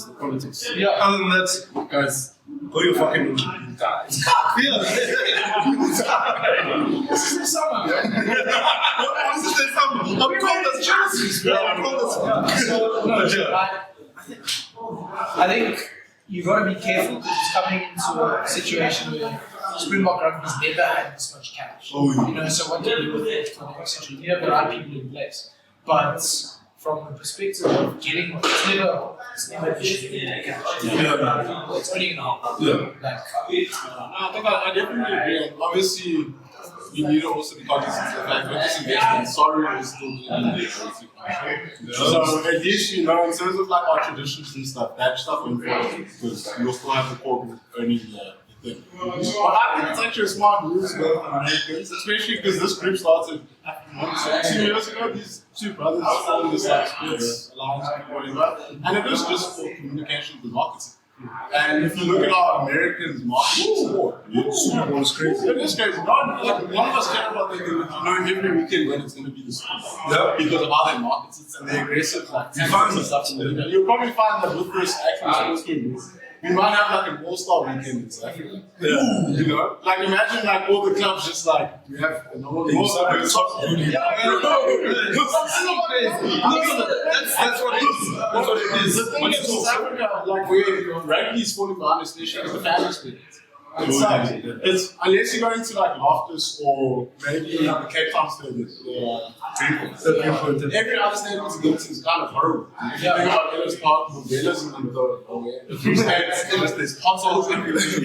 the politics. Yeah. Other than that, guys, go your fucking die. This is the summer, man. I'm cold as Chelsea. I'm cold as I think you've got to be careful because it's coming into a situation where Springbok Rugby's never had this much cash. So what do you do with it for the next century? You have the right people in place. But from the perspective of getting, it's never an issue. It's only gonna help. Like, I think I definitely agree. And obviously, we need to also be cognizant of the fact that this investment, sorry, is still being made. So at least, in terms of like our traditions and stuff, that stuff won't fall because you'll still have the core group earning the thing. But I think it's actually a smart move to go for Americans, especially because this group started 2 years ago. These two brothers formed this like sports alliance or whatever, and it was just for communication and marketing. And if you look at our Americans marketing sport, Super Bowl is crazy. it is crazy. None of us care about every weekend when it's going to be the Super Bowl. Because of how they market it and the aggressive like tactics and stuff. You'll probably find that with this actual sports game, we might have like an all-star weekend in South Africa. Like imagine like all the clubs just like we have a normal all-star. That's what it is. That's what it is. The thing is, in South Africa, like rugby is falling behind, especially because the family split. It's unless you go into like Loftus or maybe the Cape Town stadium, every other stadium to go to is kind of horrible. If you think about Ellis Park, Mobelas and the free states, there's potholes everywhere. So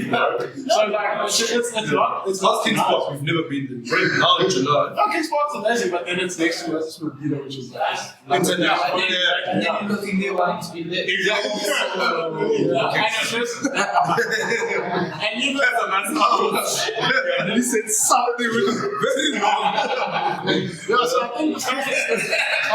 like it's not King's Park, we've never been there. Right now in July. No, King's Park's amazing, but then it's next to versus Mobile, which is like and then you're looking there wanting to be there. exactly. And you That's a nice house. And then he said something which is very long. so I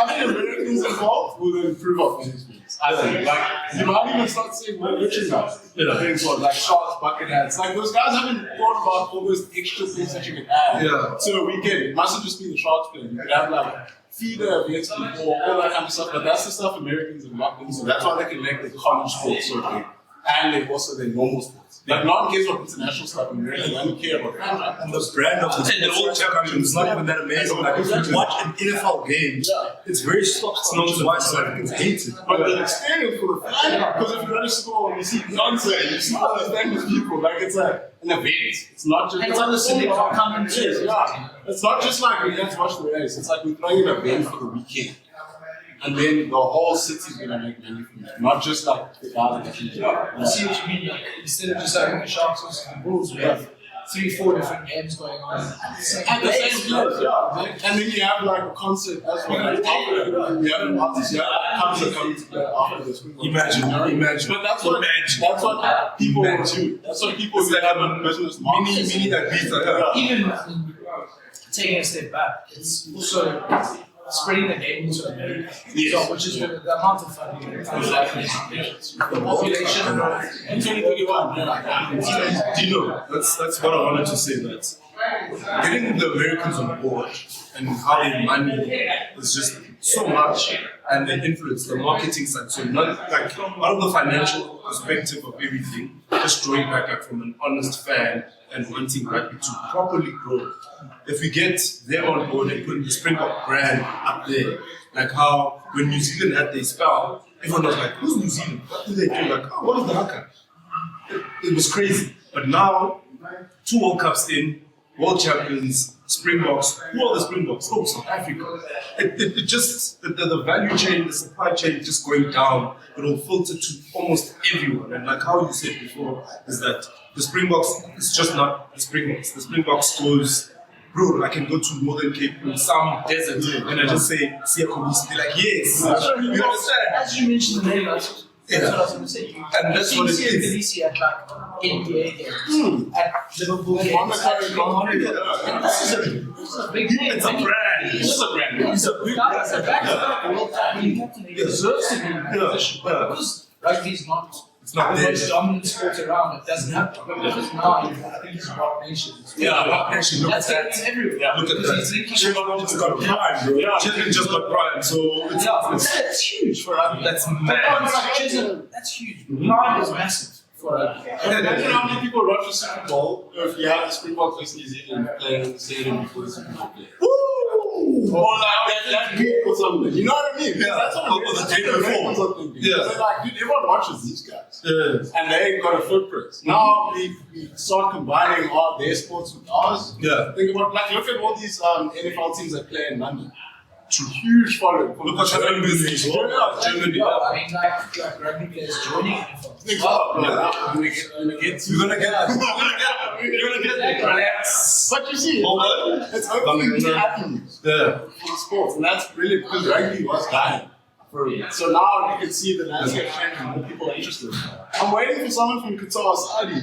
think Americans involved will improve our fan experience. I think, like, you might even start seeing more richer guys. Things like sharks, bucket hats. Like, those guys haven't thought about all those extra things that you can add to a weekend. It mustn't just be the sharks player. You could have, like, feeder events before, all that kind of stuff. But that's the stuff Americans have locked into. So that's why they can make the college sports so big. And they've also their normal sports. Like, no one cares about international stuff in America, they only care about franchise. And the brand of the sport is not even that amazing. Like, if you watch an NFL game, it's very stop. It's not just why South Africans hate it. But the experience for the fan, because if you go to school and you see Beyonce, you see all these famous people, like it's like an event. It's not just It's like the select commentary. It's not just like we have to watch the race. It's like we're throwing an event for the weekend. And then the whole city's gonna make money from that. Not just like the guys that actually I see what you mean. Like, instead of just having the Sharks versus the Bulls, we have 3-4 different games going on at the same at the same place, And then you have like a concert as well. You have an artist, concert coming together after this. Imagine. But that's what people want to do. That's what people It's like have a business model. mini that pizza. Even taking a step back, it's also spreading the game into America. So, which is the amount of funding the population In 2021, Do you know, that's what I wanted to say, that getting the Americans on board and how their money is just so much and they influence the marketing side. So not like out of the financial perspective of everything, just drawing back like from an honest fan and wanting rugby to properly grow. If we get them on board and put the Springbok brand up there, like how when New Zealand had their spell, everyone was like, who's New Zealand? What do they do? Like, oh, what is the haka? It was crazy. But now, 2 World Cups in, world champions, Springboks. Who are the Springboks? Oh, South Africa. It just, the value chain, the supply chain is just going down. It will filter to almost everyone. And like how you said before, is that the Springboks is just not the Springboks. The Springboks goes, bro, I can go to Northern Cape in some desert and I just say, see a community. They're like, yes. You understand? As you mentioned the name, that's what I was going to say. And that's what it is. DC at like NBA games, at Liverpool games. And this is a big name. It's a brand. It's a brand. It's a big brand. It's a back-to-back World Cup captain. He deserves to be in that position. But because rugby is not the most dominant sport around, it doesn't happen. But because now, I think it's Rock Nation. Rock Nation. Look at That's that. everywhere. Look at that. Children just got prime, bro. Children just got prime, so That's huge for rugby. that's mad. That's huge. Prime is massive for rugby. Imagine how many people watch the Super Bowl if you have the Springboks versus New Zealand playing in the stadium before the Super Bowl play. Or like that week or something. You know what I mean? Yeah. That's what the day before. or something. Yeah. They're like, dude, everyone watches these guys. Yeah. And they ain't got a footprint. Now we start combining all their sports with ours. Yeah. Think about, like, look at all these NFL teams that play in London. huge following. Look what's happening with these Germany. I mean, like rugby players joining NFL. You're gonna get that. Relax. But you see, it's opening new avenues for sports, and that's brilliant because rugby was dying. So now you can see the landscape changing, more people are interested. I'm waiting for someone from Qatar Saudi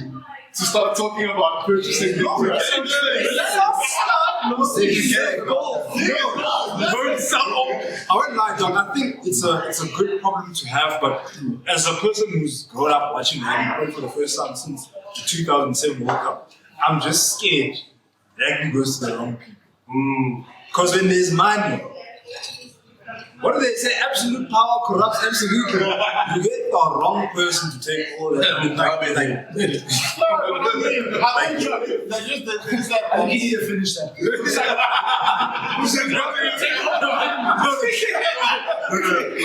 to start talking about purchasing the I won't lie, Doc. I think it's a good problem to have, but as a person who's grown up watching rugby for the first time since the 2007 World Cup, I'm just scared rugby goes to the wrong people. Because when there's money, what do they say? Absolute power corrupts absolutely. You get the wrong person to take all that. I need you to finish that.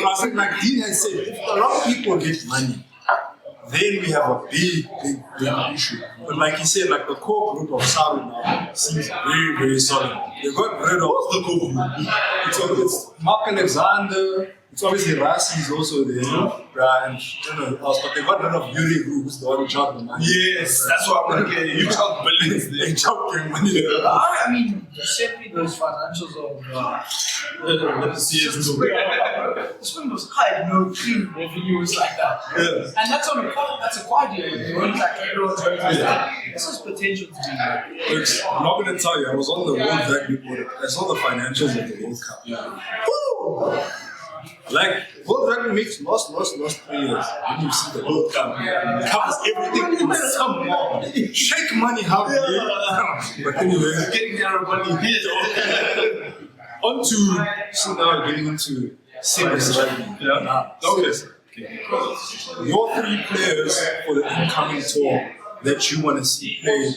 I think like Dean has said, if the wrong people get money, then we have a big issue. But like he said, like the core group of Saudi now seems very, very solid. They got rid of the core group. It's Mark Alexander, it's obviously Rassi is also there, and but they got rid of Yuri, who's the one who charged the money. Yes, that's what I'm gonna get. You charge billions there. They charged money there. I mean, you sent me those financials of Springboks. I had no clue revenue was like that. Yeah. And that's a quiet deal. You weren't like everyone's going like that. This has potential to be I'm not going to tell you, I was on the World Rugby board. I saw the financials of the World Cup. Woo! Like, World Rugby makes lost 3 years. When you see the World Cup, it covers everything in some more. Shake money, how But anyway, Getting everybody here. on to, so now getting into serious rugby. Okay. Your 3 players for the incoming tour that you want to see play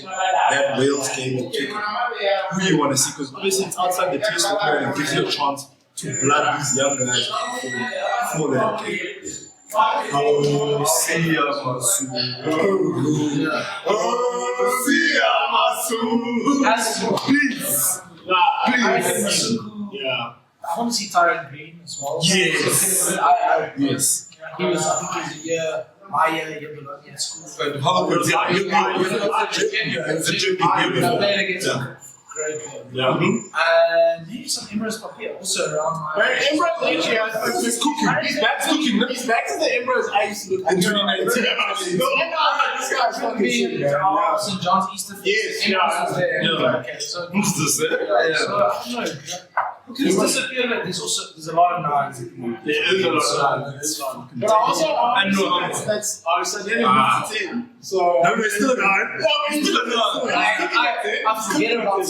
that Wales game in cricket. Who you want to see? Because obviously it's outside the test player and it gives you a chance to blood these young guys for that game. Please. Yeah. I want to see Tyrone Green as well. Yes. Yes. He was, I think he was a year, my year in school. It's a champion. I played against him. Great player. Yeah. And maybe some Emirates Papia also around my Emirates actually he's cooking. He's back to the Emirates I used to look at in 2019. This guy's fucking sick, man. St. John's Easter Feast. Yes, Emirates was there. Yeah. Okay, so Who's this? so I don't know. He's disappeared, but there's a lot of nines. There is a lot of that. But also, I So No, we're still not. I forget about it.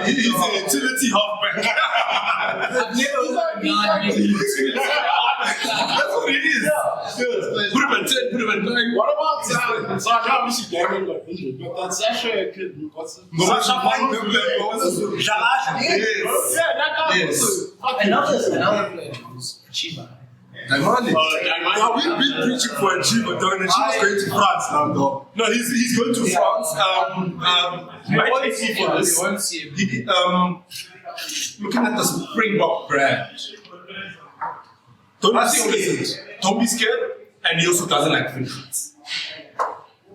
He's an utility halfback. I've never heard nine. That's what it is. Put him at 10, put him at 9. what about Sasha? Obviously, Gavin got injured, but that Sasha kid, what's his name? Sasha Yeah, that guy was Another player was Chiba. Now we've been preaching for a Chiba, though, and Chiba's going to France now, though. No, he's going to France. He might take you for this. We won't see him. Looking at the Springbok brand. Don't be scared. And he also doesn't like Finlands.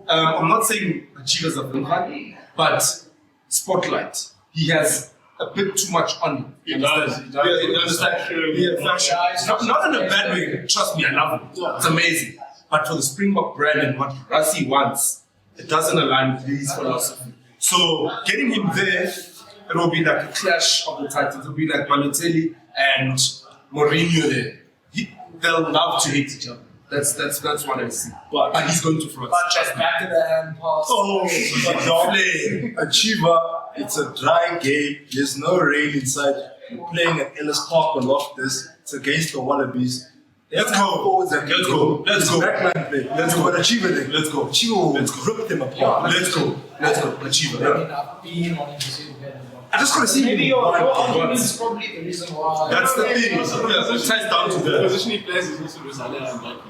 I'm not saying Chiba's a Finland, but spotlight. He has a bit too much on him. He does. Not in a bad way. Trust me, I love it. It's amazing. But for the Springbok brand and what Rassi wants, it doesn't align with his philosophy. So getting him there, it will be like a clash of the titans. It will be like Balotelli and Mourinho there. They'll love to hate each other. That's what I see. But he's going to France. But just back to the hand pass. Achiever, it's a dry game. There's no rain inside. You're playing at Ellis Park or Loftus. It's against the Wallabies. Let's go. Let's go. Backline play. Let's go. Achiever then. Let's go. Achiever will rip them apart. Let's go. Achiever. I mean, I've been wanting to see the I just want to see Maybe him. your run. argument is probably the reason why. That's the thing. Yeah, it ties down to The that. position he plays is also Rosalia and Lucky.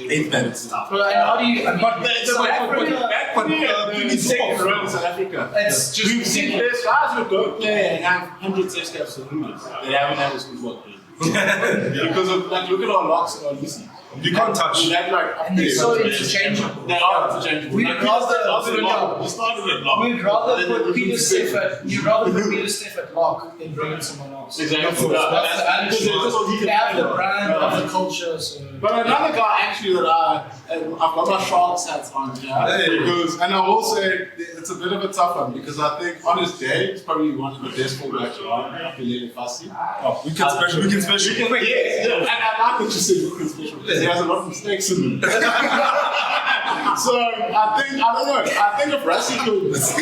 Eight minutes. But and how do you? I mean, South Africa, He's second row in South Africa. it's just We've seen players, guys who go play and have 100 safe steps for Rugby. They haven't had a football play. Because of, like, look at our locks and our Lucy. You can't touch. We had, like, and they're so interchangeable. They are interchangeable. We'd Like, rather we started at lock. We'd rather Then put we Peter moved to Steph safe. at you'd rather put Peter Steph at lock than bring in someone else. Exactly. That's the attitude. Because he can They have the play. brand, of the culture. So. But another guy actually that I've got my Sharks hats on here. Hey. Because, and I will say it's a bit of a tough one because I think on his day he's probably one of the best fullbacks around. Billy Fassi. Oh, we can special. We can special. Yes, and I like what you said. We can special because he has a lot of mistakes in him. So I don't know. I think if Rassi could, it's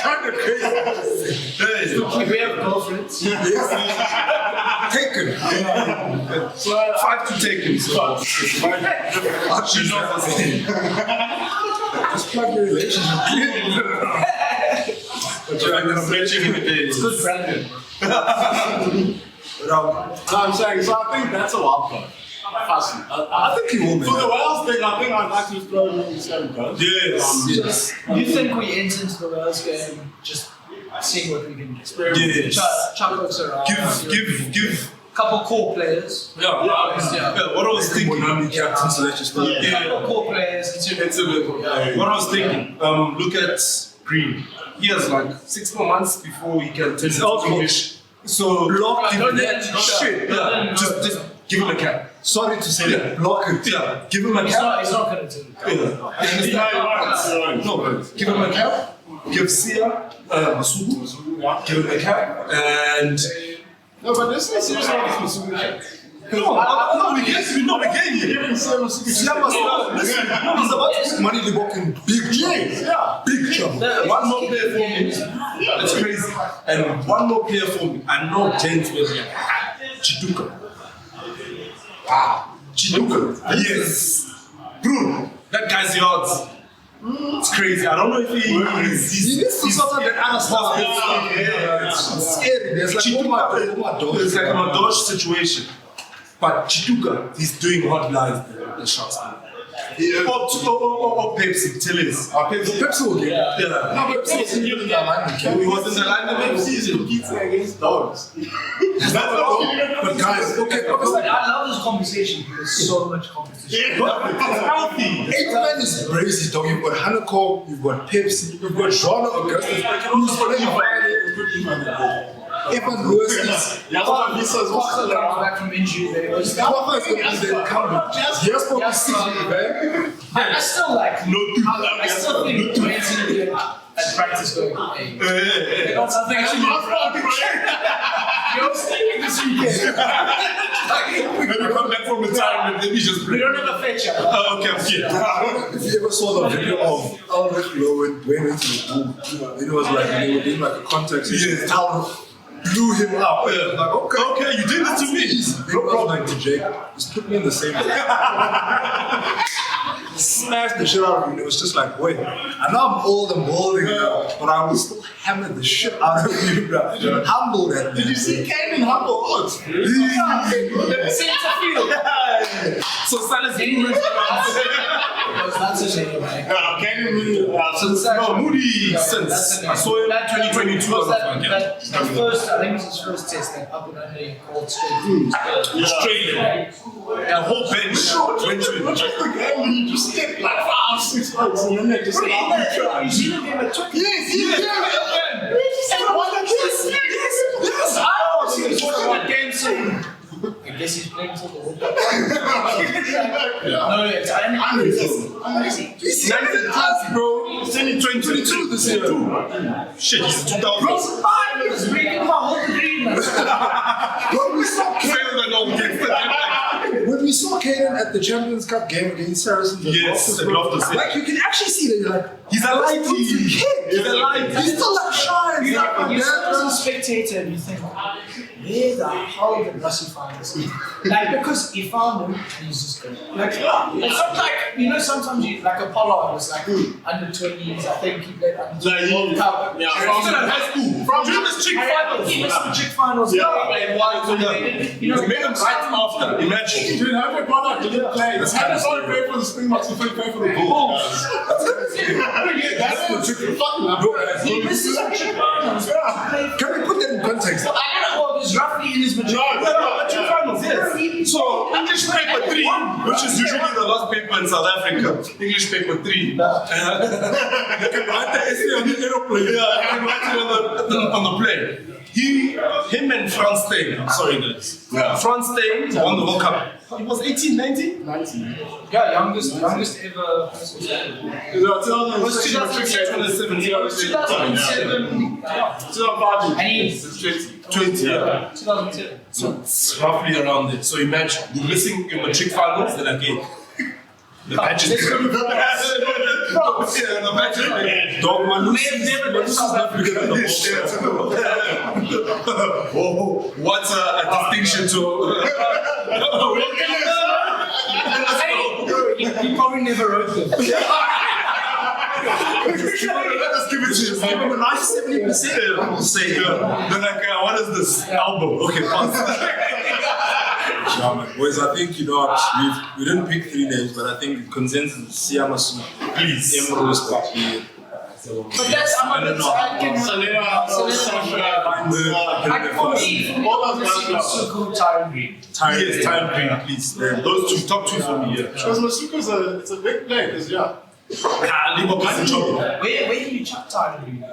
kind of crazy. If we have girlfriends, Taken. So 5 to take him. So. Archie just plug your relationship. it's good branding. I'm saying, so I think that's a wild card. Fassi. I think he will be. For the Wales thing, I think I'd like to throw him in the 7 coach. Yes. You think we enter into the Wales game just seeing what we can experiment? Yes. Chuck looks around. Give. Couple core players. Yeah. What I was thinking. Captain selection still. Couple core players. It's a bit. What I was thinking. Look at Green. He has like 6 more months before he can turn into English. So Block him Don't that let him shit. yeah, just give him a cap. Sorry to say that. Block it. Yeah, give him a He's cap. not going to do it. Yeah. No, give him a cap. Give Sia Masuku. Give him a cap. And No, but this is seriously not this Masuku. no, we gave you. Giving Sam Masuku. Listen, he's about to put money in the book in big trouble. Yeah. Big trouble. One more player for me. That's crazy. And one more player for me. I know James will be Chiduka. Chiduka. Yes. Bruno. That guy's yards. It's crazy. I don't know if He needs to sort out that other stuff. It's scary. There's like, oh my dog. It's like a Madosh situation. But Chiduka, he's doing hot lines the shots. Or Pepsi, Tillis. Pepsi will get it. Yeah. No, Pepsi is in the line. He was in the line of Pepsi competes against dogs. But guys, okay, obviously, I love this conversation because there's so much competition. It's healthy. 8-man is crazy, dog. You've got Hanako, you've got Pepsi, you've got Jono Augustus, who's playing Friday. Evan Lewis is. Jasper Lisa is Boks also comes back from injury. They was Papa is going to be the incumbent. Jasper is 60, man. I still like. I still think Dwayne's at practice going. Hey, got something actually. You're staying this weekend. When we come back from retirement, then we just We don't have a fetcher. Okay, If you ever saw the video of Albert Lowe and Dwayne into the booth, it was like they were doing like a contact session. Yes. Albert blew him up. Yeah. Like, okay, you did this to me. No problem to Jake. Just put me in the same boat. Smashed the shit out of him. It was just like, wait. I know I'm old and balding now, but I will still hammer the shit out of you, bro. Humble that man. Did you see Kane in Humble Odds? Center field. So Salas English. That's a shame, man. Kane really. No, Moody since I saw him in 2022. The first, I think it was his first test, that up and under he called straight through. Australia. The whole bench went to Which was the game when you just stepped like 5-6 months and then they just allowed you to try. You see the game at 20? Yes. I was watching that game saying, I guess he's playing until the World Cup. No, it's unreasonable. He's 19 us, bro. He's only 2022 this year. Shit, he's 2000. He's 5 years breaking my whole dream. When we saw Failed and all gets When we saw Kaden at the Champions Cup game against Saracens, Yes, I'd love to see. like you can actually see that you're like, He's a lighty. he's a lighty. He's still like shy. You're He's like, still as a spectator and you think, where the hell did Russie find this? Like, because he found him and he's just good. Like, it's not like, you know, sometimes you, like Apollo was like under 20s, I think he played under 20s World Cup. Yeah, from high school. From the chick finals. He missed the chick finals. Yeah. You know, They made him right after. Imagine. Dude, how did Bonner didn't play? How did Bonner play for the Springboks before he played for the Bulls? That's the trick. Fucking he missed the chick finals. Can we put that in context? I don't know, it was roughly in his maturity. Chick finals, yes. So, English paper 3, which is usually the last paper in South Africa. English paper 3. You can write the essay on the aeroplane. Yeah, you can write it on the plane. Him and Franz Steyn, sorry guys. Yeah. Franz Steyn won the World Cup. He was 18, 19? 19. Yeah, youngest ever. It was 2017. 2007. Yeah. 2005. And he's 20, yeah. 2007. So it's roughly around it. So imagine, you're missing your matric finals, then again. The match is good. The match is good. Dog man, what's a distinction to... He probably never wrote them. Let's give it to you. Give him a nice 70%. I'll say, they're like, what is this album? Okay, fine. Yeah, man. Boys, I think, you know, we didn't pick 3 names, but I think the consensus is Siamasu, Please. Emrose, Papi. But that's, I mean, I can... For me, all of us so cool, Tyron Green. Yes, Time Green, please. Those two, top 2 for me, yeah. Because Masuku's it's a big play, because yeah. Where do you chuck Tyron Green?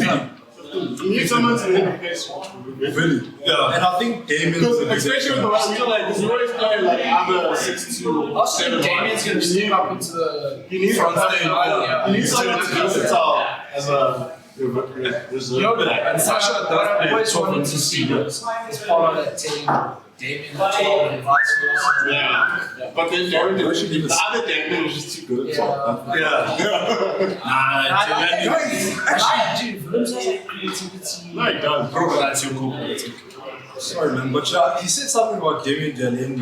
15. You need someone to hit the pace. Really? Yeah. And I think Damien... Because especially with the way we feel like, because you always play like under 6-2. Also, Damien's going to step up into the... You need front someone line. you need someone to be versatile as a reserve. And Sasha, what I always wanted to see was part of that team, Damien, and vice versa. Yeah. But then the other Damien was just too good at top. Dude, Williams has like creativity. No, he does. Bro, that's your goal. Sorry, man, but he said something about Damien Jalendi and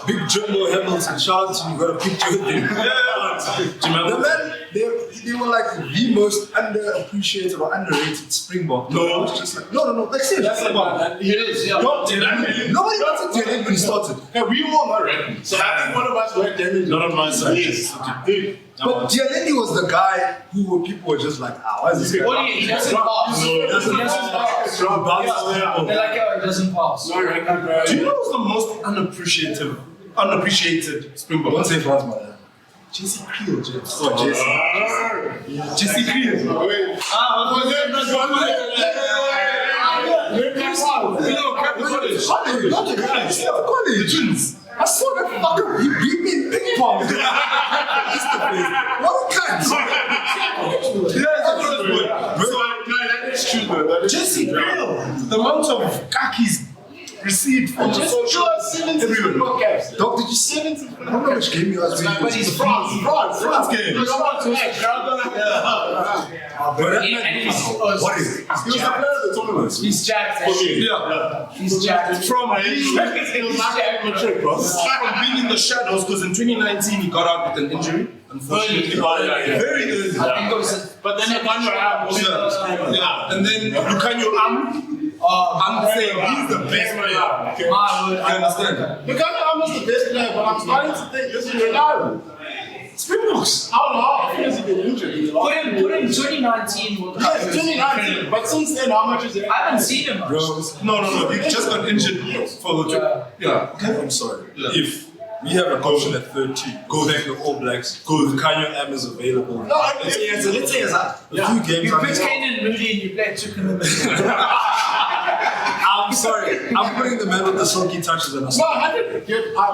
Big Jumbo Hamilton. Shout out to you, got a picture with him. The man, they were like the most underappreciated or underrated Springbok. No. It's just like, no, like seriously. That's like, it is. Yeah. Nobody wanted Jalendi when he started. Yeah, we all know Redmond. So I think one of us were Damien. Not on my side. Yes. Dude. But Jalendi was the guy people were just like, why is this guy? He doesn't pass. No, He doesn't pass. They're like, oh, he doesn't pass. No record, bro. Do you know who's the most unappreciated Springbok? Don't say France, man. Jesse Creel, James. Oh, Jesse. Jesse Creel. The twins. I saw that fucker. He beat me in ping pong. What a cunt. That's true, though. Jesse Creel. The amount of kakis received from the social everywhere. Dog, did you see it? I don't know which game you guys played. But he's France game. What is it? He was the player of the tournament. He's jacked. Yeah. He's jacked. From being in the shadows, because in 2019 he got out with an injury. Unfortunately, very early. I think it was. But then And then Lucanio I'm saying he's the best player. My word, I understand. Lucanio was the best player, but I'm starting to think this is reliable. Springboks. How has he been injured? Put him 2019 World Cup. Yes, 2019. But since then, how much is it? I haven't seen him much. No. He just got injured for the I'm sorry. If we have an option at 13, go back to All Blacks, go to Kanyo M is available. No, let's say it's a few games. You put Kane and Moody and you play Chicken. I'm sorry. I'm putting the man with the silky touches and No, I didn't get. I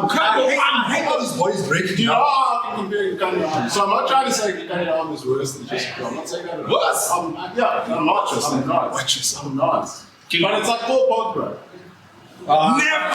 hate how his body's breaking You know down. how I can compare Lucanio? So I'm not trying to say Lucanio is worse than Jessica. I'm not saying that. Worse? I'm not. I'm not. But it's like Paul Pogba. Never.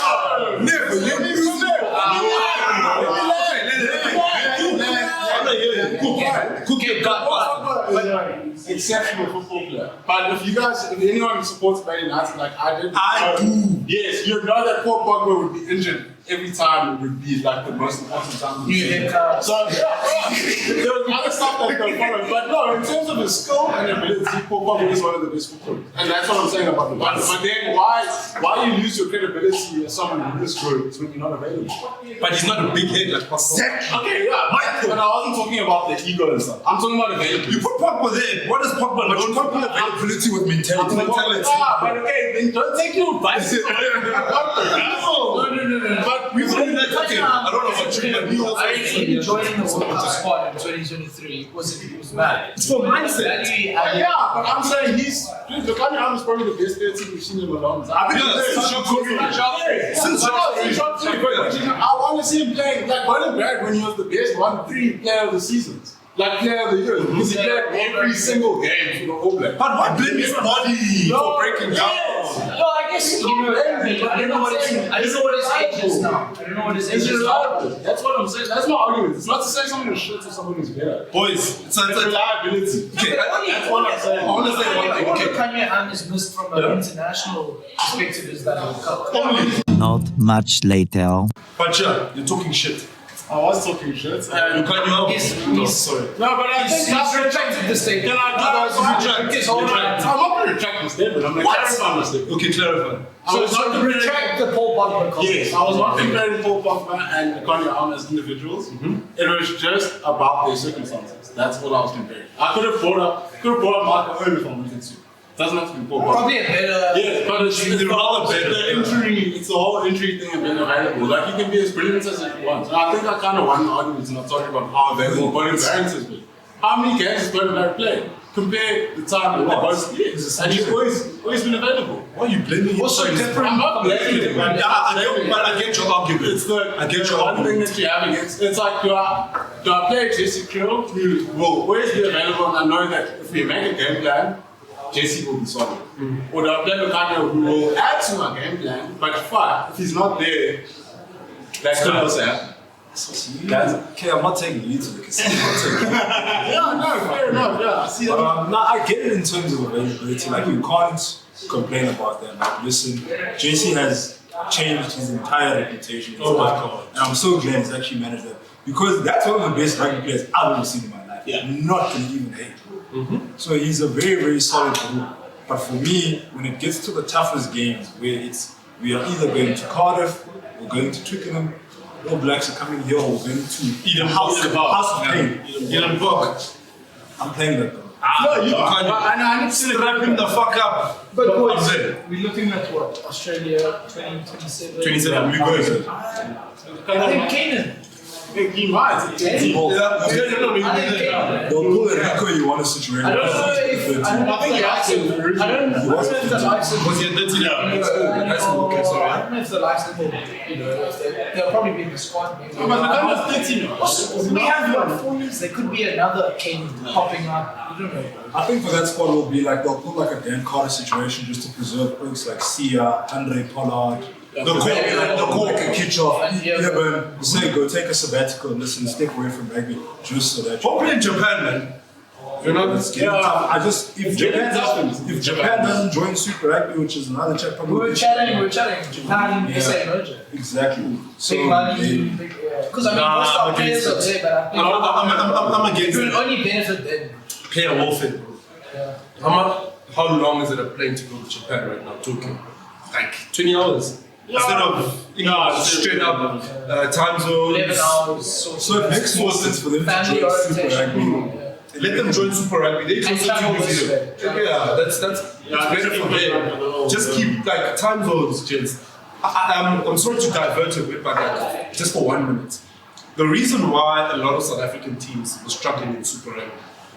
exceptional football player. But if anyone supports Man United like I did, I do. Yes, you know that Paul Pogba would be injured every time. It would be like the most important time of the season. So there was other stuff that could follow. But no, in terms of his skill and ability, Paul Pogba is one of the best footballers. And that's what I'm saying about him. But then why you lose your credibility as someone who is good when you're not available? But he's not a big head like Pogba. Okay, yeah, but I wasn't talking about the ego and stuff. I'm talking about availability. You put Pogba there. What does Pogba know? You can't put availability with mentality. Yeah, but okay, then don't take your advice. No. But we wouldn't Okay, I don't know what you mean. I mean, joining the World Cup squad in 2023 was mad. It's for mindset. Yeah, but I'm saying the country is probably the best player team we've seen in a long time. I think I want to see him playing like Gordon Barrett when he was the best 1-3 player of the seasons. Like player of the year. Because he played every single game for the All Blacks. But what blame his body for breaking down? No, I guess you know. I don't know what his age is now. I don't know what his age is now. That's what I'm saying. That's my argument. It's not to say someone is shit or someone is better. Boys, it's reliability. Okay, that's what I'm saying. I want to say one thing. What Okay. Kanye Han is missed from an international perspective is that World Cup. Only. Not much later. But yeah, you're talking shit. I was talking shit. You can't help. He's Sorry. No, but I think that's retracted the statement. Then I Retract. I'm not going to retract the statement. I'm going to clarify the statement. Okay, clarify. I was not comparing- retract the Paul Pogba comment. Yes, I was not comparing Paul Pogba and Kanye Alm as individuals. It was just about their circumstances. That's what I was comparing. I could have brought up Marco Owen if I wanted to. Doesn't have to be Paul Pogba. Probably a better. Yes, but it's the injury. It's the whole injury thing and being available. Like you can be as brilliant as you want. So I think I kind of won the argument in not talking about how available Gordon Barrett has been. How many games has Gordon Barrett played? Compare the time that they both did. And he's always been available. Why are you blaming him? Also different. I'm not blaming him. But I get your argument. It's the one thing that you have against. It's like do I play Jesse Krill who will always be available and I know that if we make a game plan, Jesse will be solid. Or do I play Lukaku who will add to my game plan, but fuck, if he's not there, that could also happen. Guys, okay, I'm not taking you to the casino. Yeah, no, fair enough. Yeah, I see that. No, I get it in terms of availability. Like, you can't complain about that. Like, listen, JC has changed his entire reputation. And I'm so glad he's actually managed that. Because that's one of the best rugby players I've ever seen in my life. Yeah. Not going to even hate. So he's a very, very solid group. But for me, when it gets to the toughest games, where we are either going to Cardiff, or going to Twickenham, All Blacks are coming here, or going to Eden House of Pain. Eden Boks. I'm playing that though. No, you I can't. Strap him the fuck up. But I'm boys, there. we're looking at what? Australia 2027. 27. We go. I think Canaan. He might. They'll pull a Rico you want a situation. I don't know if I think you have to. I don't know if the likes of Was he at 30 now? I don't know if the likes of they'll probably be in the squad. Maybe. But the gun was 13 now. We have what 4 years. There could be another Kane popping up. You don't know. I think for that squad will be like they'll put like a Dan Carter situation just to preserve folks like Sia, Andre Pollard. The core can kitch off. Eben, say go take a sabbatical and listen, step away from rugby just so that. Hopefully in Japan, man. You know, it's getting tough. If Japan doesn't join Super Rugby, which is another chat, We were chatting. Japan, SA merger. Exactly. So Big money, because I mean, most of our players are there, but I think I'm against it will it. only benefit them. Player welfare, bro. Yeah. How long is it a plane to go to Japan right now, Tokyo? Like 20 hours. Instead of straight up time zone. 11 hours. So it makes more sense for them to Family join Super orientation. Rugby. Let them join Super Rugby. They closer to New Zealand. Yeah, that's better for them. Just keep like time zones, gents. I'm sorry to divert a bit, but like, just for 1 minute. The reason why a lot of South African teams were struggling in Super Rugby,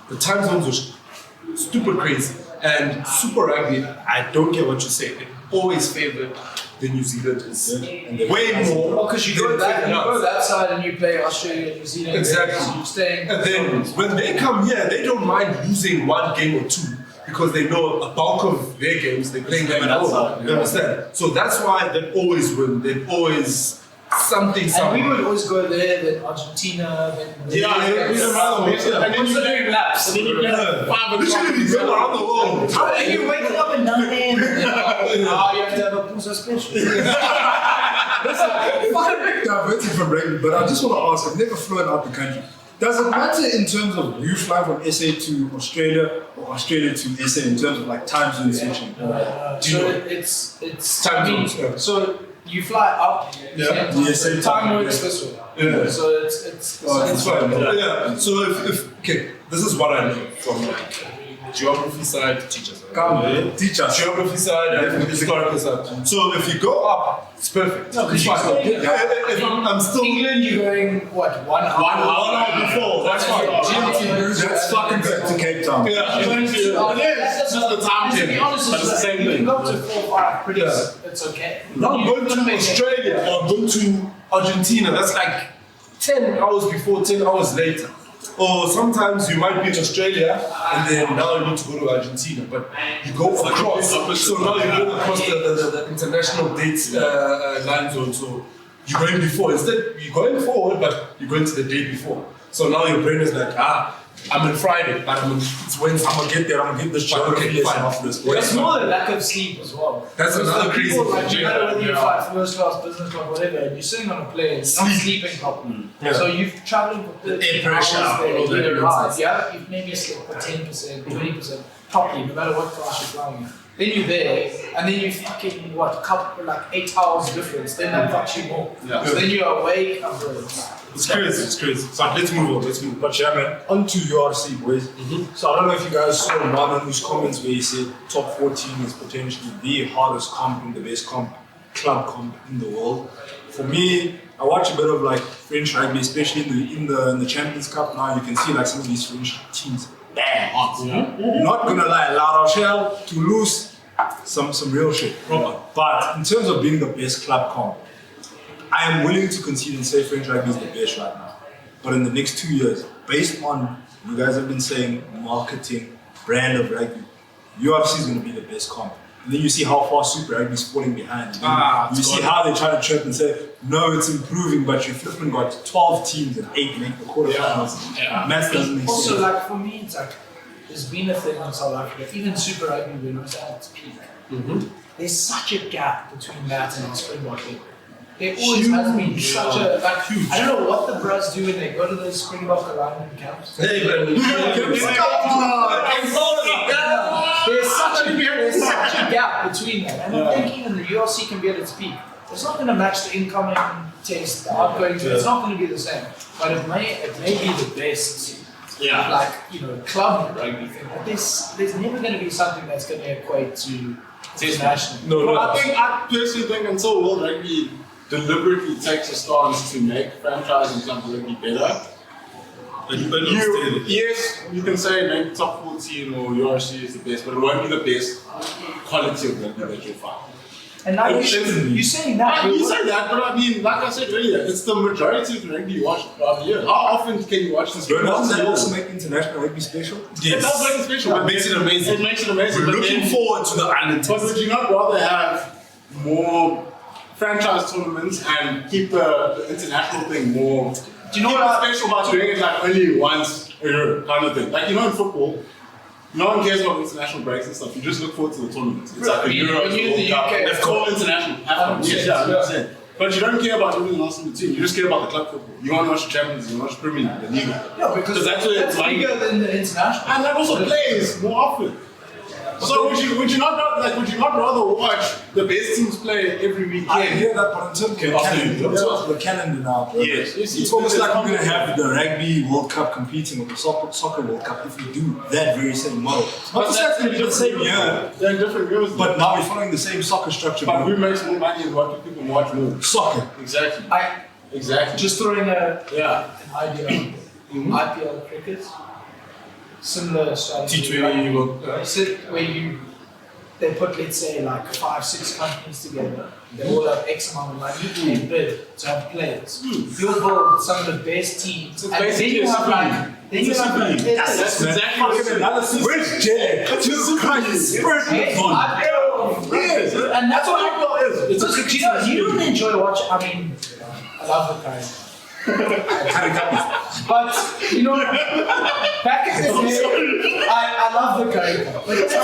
the time zones were stupid crazy. And Super Rugby, I don't get what you say. It always favored the New Zealanders. Way more. Because you go that side and you play Australia, New Zealand. Exactly. You're staying. And then when they come here, they don't mind losing one game or two because they know a bulk of their games they're playing them at home. You understand? So that's why they always win. They've always something. And we would always go there, then Argentina, then And then you doing laps. And then you get 5 literally go around the world. How are you waking up at 9 a.m.? Oh, you have to have a puso special. Diverting from rugby, but I just want to ask, I've never flown out the country. Does it matter in terms of you flying from SA to Australia or Australia to SA in terms of like time zone switching? So it's Time zones, So you fly up. Yeah. So same time time, works yeah. this way. Yeah. So it's It's fine. Yeah. So if okay, this is what I know from like geography side, teachers. Come, teach us. Geography side and historical side. So if you go up, it's perfect. No, It's because fine. you're going- If I'm still England, you're going what 1 hour? 1 hour before, that's fine. That's fucking back to Cape Town. Yeah. It's just the time To be change. honest, But it's the same you thing. can go to 4 or 5 pretty. Yeah. It's okay. Now I'm going You're to gonna make it. Australia or going to Argentina, that's like 10 hours before, 10 hours later. Or sometimes you might be in Australia and then now you need to go to Argentina, but you go across. So now you're going across the international dates line zone. So you're going before. Instead, you're going forward, but you're going to the day before. So now your brain is like, I'm in Friday, but it's Wednesday. I'm gonna get there, I'm gonna get this geography Okay, lesson fine. after this. It's more the lack of sleep as well. That's Because another the crazy people, like, thing. no matter whether you Yeah. fly first class, business class, whatever, and you're sitting on a plane, not sleeping properly. Yeah. So you're traveling for 13 Air pressure, hours there, all that either nonsense. ride. Yeah, you've maybe slept for 10%, 20% properly, no matter what class you're flying in. Then you're there, and then you fucking, couple, like 8 hours difference, then that fucks you more. Yeah. So then you're awake afterwards. It's crazy, it's crazy. So let's move on, let's move on. But yeah, man, on to URC, boys. So I don't know if you guys saw one of those comments where he said top 14 is potentially the hardest comp and the best club comp in the world. For me, I watch a bit of like French rugby, especially in the Champions Cup. Now you can see like some of these French teams, damn hot. Not gonna lie, La Rochelle, Toulouse, some real shit. But in terms of being the best club comp, I am willing to concede and say French rugby is the best right now. But in the next 2 years, based on you guys have been saying marketing, brand of rugby, UFC is going to be the best comp. And then you see how far Super Rugby is falling behind. You see how they try to chirp and say, no, it's improving, but you flipping got 12 teams and 8 make the quarterfinals. Math doesn't make Also, sense. like for me, it's like there's been a thing in South Africa, even Super Rugby when it was at its peak. There's such a gap between that and our Springbok level. There always has been such a like, I don't know what the bros do when they go to those Springbok alignment camps. Hey, man. There's such a gap between them, and I think even the UFC can be at its peak. It's not going to match the incoming taste, the outgoing. It's not going to be the same, but it may be the best. Yeah. Like club rugby thing. But there's never going to be something that's going to equate to international. Well, I personally think until World Rugby deliberately takes a stance to make franchise and club rugby better, yes, you can say maybe top 14 or URC is the best, but it won't be the best quality of rugby that you'll find. And now you're saying that. You say that, but I mean, like I said earlier, it's the majority of the rugby you watch throughout the year. How often can you watch this? Doesn't that also make international rugby special? It does make it special. It makes it amazing. It makes it amazing. We're but looking then- forward to the island. But would you not rather have more franchise tournaments and keep the international thing more? Do you know keep what it special by doing it like only once a year kind of thing? Like, you know, in football, no one cares about international breaks and stuff. You just look forward to the tournaments. It's like a Euro, when you're in the World Cup. UK, It's called international. Yes, yeah, 100%. But you don't care about everything else in between. You just care about the club football. You want to watch the Champions, you want to watch Premier League, the League. Yeah, because that's where it's like. bigger than the international. And that also plays more often. So would you not rather watch the best teams play every weekend? I hear that, but in terms of the calendar now, bro. Yes. It's almost like we're going to have the Rugby World Cup competing with the Soccer World Cup if we do that very same model. Not to say it's going to be the same year, They're different years. but now we're following the same soccer structure. But bro. who makes more money and what do people watch more? Soccer. Exactly. Exactly. Just throwing an Yeah. idea on IPL cricket, similar strategy. T20, where they put, let's say, like 5-6 companies together. They all have X amount of money. They bid to have players. You'll build some of the best teams. And then you have like, That's exactly what it's Analysis. Where's Jay? Jesus Christ. and that's what IPL is. You don't enjoy watching. I mean, love the curry. But you know, back in the day, I love the curry. That's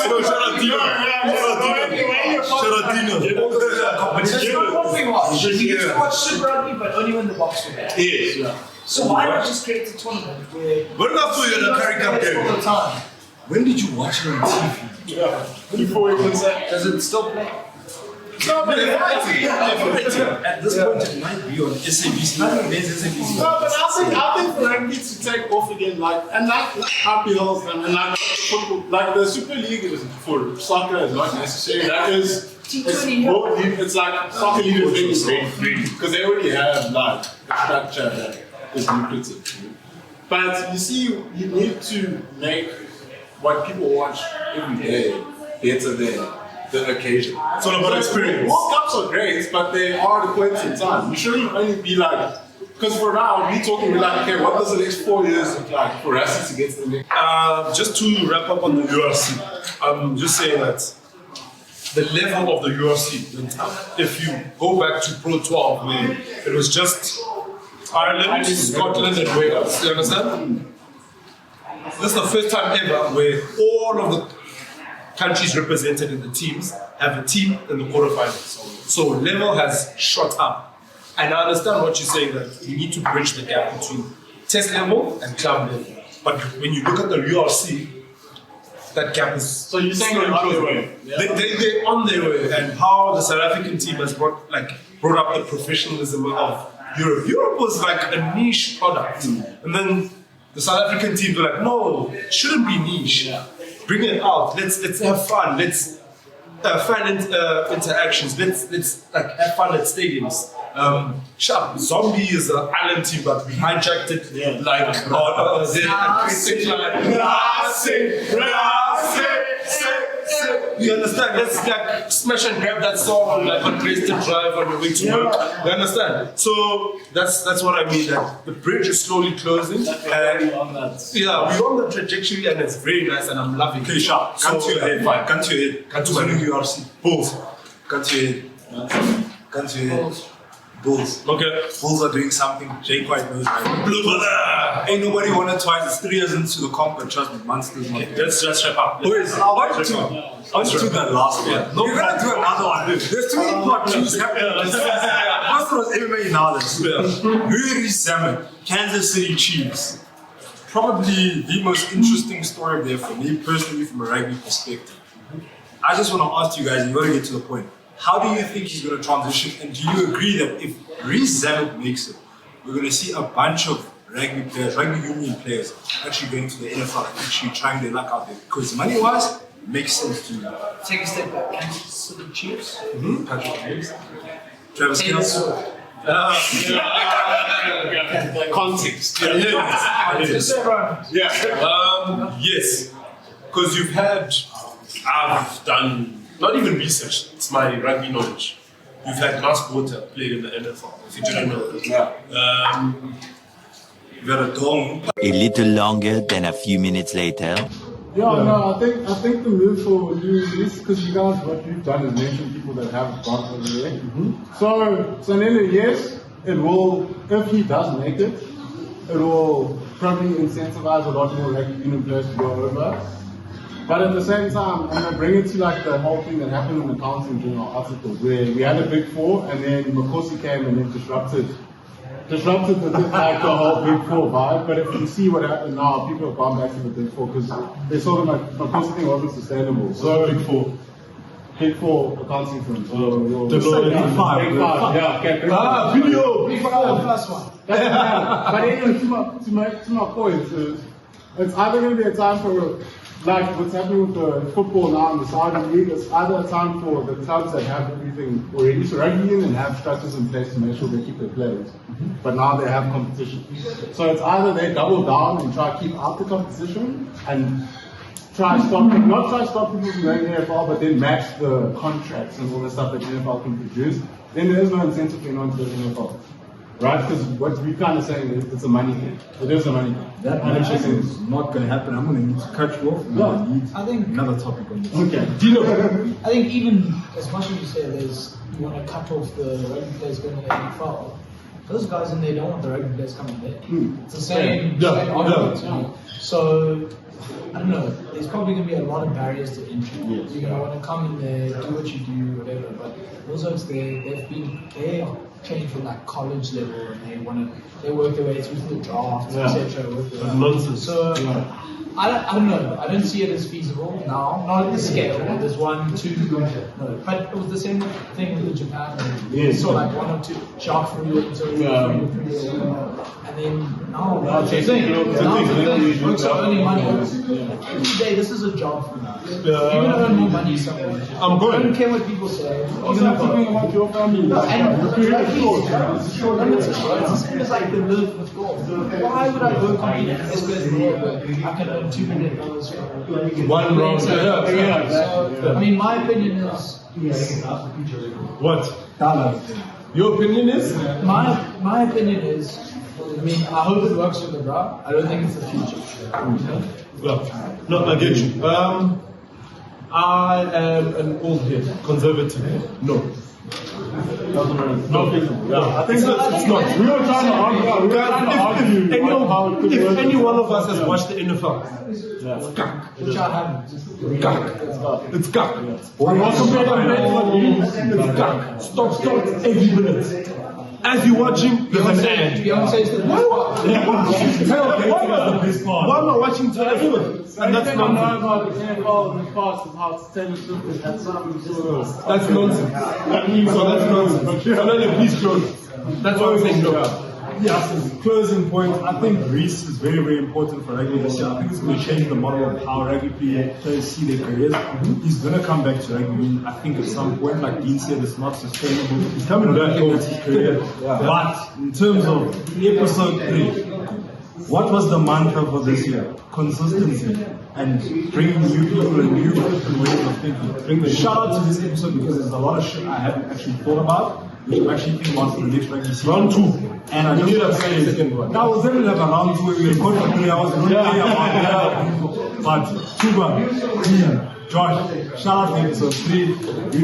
not what we watch. We used to watch Super Rugby, but only when the Boks were there. Yeah. So why not just create a tournament where When last saw you in a curry cup game? all the time? When did you watch it on TV? Before we can say. Does it still play? No, but At this point, it might be on SABC. No, but I think for rugby to take off again, and happy hills and football, like the Super League is for soccer is not necessary. That is, it's like soccer league is very because they already have a structure that is lucrative. But you see, you need to make what people watch every day better than the occasion. It's all about experience. World Cups are great, but they are the points in time. You shouldn't only be like, because for now, we're like, okay, what does the next 4 years look like for us against the next? Just to wrap up on the URC, I'm just saying that the level of the URC went up. If you go back to Pro 12, where it was just Ireland, Scotland, and Wales, you understand? This is the first time ever where all of the countries represented in the teams have a team in the quarterfinals. So level has shot up. And I understand what you're saying, that you need to bridge the gap between test level and club level. But when you look at the URC, that gap is So you're saying they're on their way? They're on their way, and how the South African team has brought up the professionalism of Europe. Europe was like a niche product, and then the South African teams were like, no, it shouldn't be niche. Bring it out. Let's have fun. Let's interactions. Let's have fun at stadiums. Sharp Zombie is an island team, but we hijacked it you understand? Let's like smash and grab that song on Preston Drive on your way to work. You understand? So that's what I mean. That the bridge is slowly closing. We're on the trajectory, and it's very nice, and I'm loving it. Okay, Sharp, gun to your head. Gun to your head. Gun to my new URC. Bulls. Gun to your head. Gun to your head. Bulls. Okay. Bulls are doing something Jay quite knows, right? Ain't nobody won it twice. It's 3 years into the comp, but trust me, Munster's not there. Let's just wrap up. Boys, I want to do that last one. We're going to do another one. There's too many part twos happening. First was MMA knowledge. Louis Rees Zammit, Kansas City Chiefs. Probably the most interesting story there for me personally from a rugby perspective. I just want to ask you guys, you got to get to the point. How do you think he's going to transition? And do you agree that if Rees Zammit makes it, we're going to see a bunch of rugby players, rugby union players, actually going to the NFL and actually trying their luck out there? Because money-wise, it makes sense to me. Take a step back. Kansas City Chiefs. Patrick James. Travis Kelce. The context. Yes. Because I've done not even research, it's my rugby knowledge. You've had Last Water played in the NFL, if you didn't know that. You've got a dome. A little longer than a few minutes later. I think the move for Louis Rees, because you guys, what you've done is mention people that have gone over there. So Nele, yes, it will, if he does make it, it will probably incentivize a lot more rugby union players to go over. But at the same time, I'm gonna bring it to like the whole thing that happened in the council during our article, where we had a big four, and then Makosi came and then disrupted the whole big four vibe. But if you see what happened now, people have gone back to the big four because they saw that Makosi thing wasn't sustainable. So big four accounting firm. So Big five. Yeah, okay. Video. Big five plus one. But anyway, to my point, it's either going to be a time for like what's happening with the football now in the Saudi League. It's either a time for the clubs that have everything already, so rugby union have structures in place to make sure they keep their players. But now they have competition. So it's either they double down and try to keep out the competition and not try to stop people from going to the NFL, but then match the contracts and all the stuff that the NFL can produce. Then there is no incentive for anyone to go to the NFL. Right? Because what we're kind of saying is it's a money thing. It is a money thing. That money thing is not going to happen. I'm going to need to cut you off. I think Another topic on this. Okay. I think even as much as you say you want to cut off the rugby players going to the NFL, those guys in there don't want the rugby players coming there. It's the same, Yeah, same argument to yeah. me. So, I don't know, there's probably going to be a lot of barriers to entry. You're going to want to come in there, do what you do, whatever, but also it's they trained from like college level and they work their way through the draft, etc. Nonsense. So, I don't know. I don't see it as feasible now. Not at the scale. There's 1, 2, no. But it was the same thing with Japan. Yes. So like 1 or 2 shark free and then now it's the thing. Now it's the thing. Folks are earning money. Every day, this is a job for now. You're gonna earn more money somewhere. I'm going. I don't care what people say. You're Also, gonna thinking go. about your family. It's the same as like the live with golf. Why would I go compete in this place where I can earn $2 million for One round. So, I mean, my opinion is What? Your opinion is? my opinion is. I mean, I hope it works for the bra. I don't think it's the future. Well, no, I get you. I am an old head, conservative. No. No feasible. Yeah, I think It's not. we were trying to argue. If any one of us has watched the NFL, Which I haven't. it's gag. It's gag. Stop every minute. As you watching, there's an ad. Beyonce's the best part. Why am I watching television? And that's know nonsense. about the NFL in the past and how it's tennis. That's That's nonsense. So that's nonsense. Another please close. That's what I'm saying. No. Yes, closing point. I think Rees is very, very important for rugby this year. I think it's going to change the model of how rugby players see their careers. He's going to come back to rugby. I think at some point, like Dean said, it's not sustainable. He's coming back towards his career. But in terms of episode 3, what was the mantra for this year? Consistency and bringing new people and new ways of thinking. Shout out to this episode because there's a lot of shit I haven't actually thought about, which I'm actually thinking about for the next rugby season. Round 2. And I knew that second one. That was definitely like a round 2 where we recorded for 3 hours and but 2 Josh, shout out to episode 3. We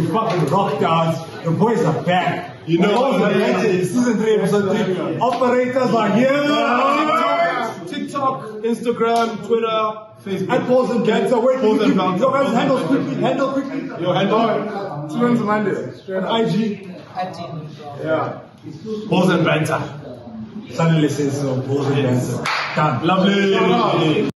fucking rocked out. The boys are back. You know, season 3, episode 3. Operators are here. TikTok, Instagram, Twitter, Facebook. And pause and banter. Wait, Pause and banter. your guys handle quickly. Your handle. Students Monday. IG. At team. Yeah. Pause and banter. Suddenly says so. Pause and banter. Done. Lovely.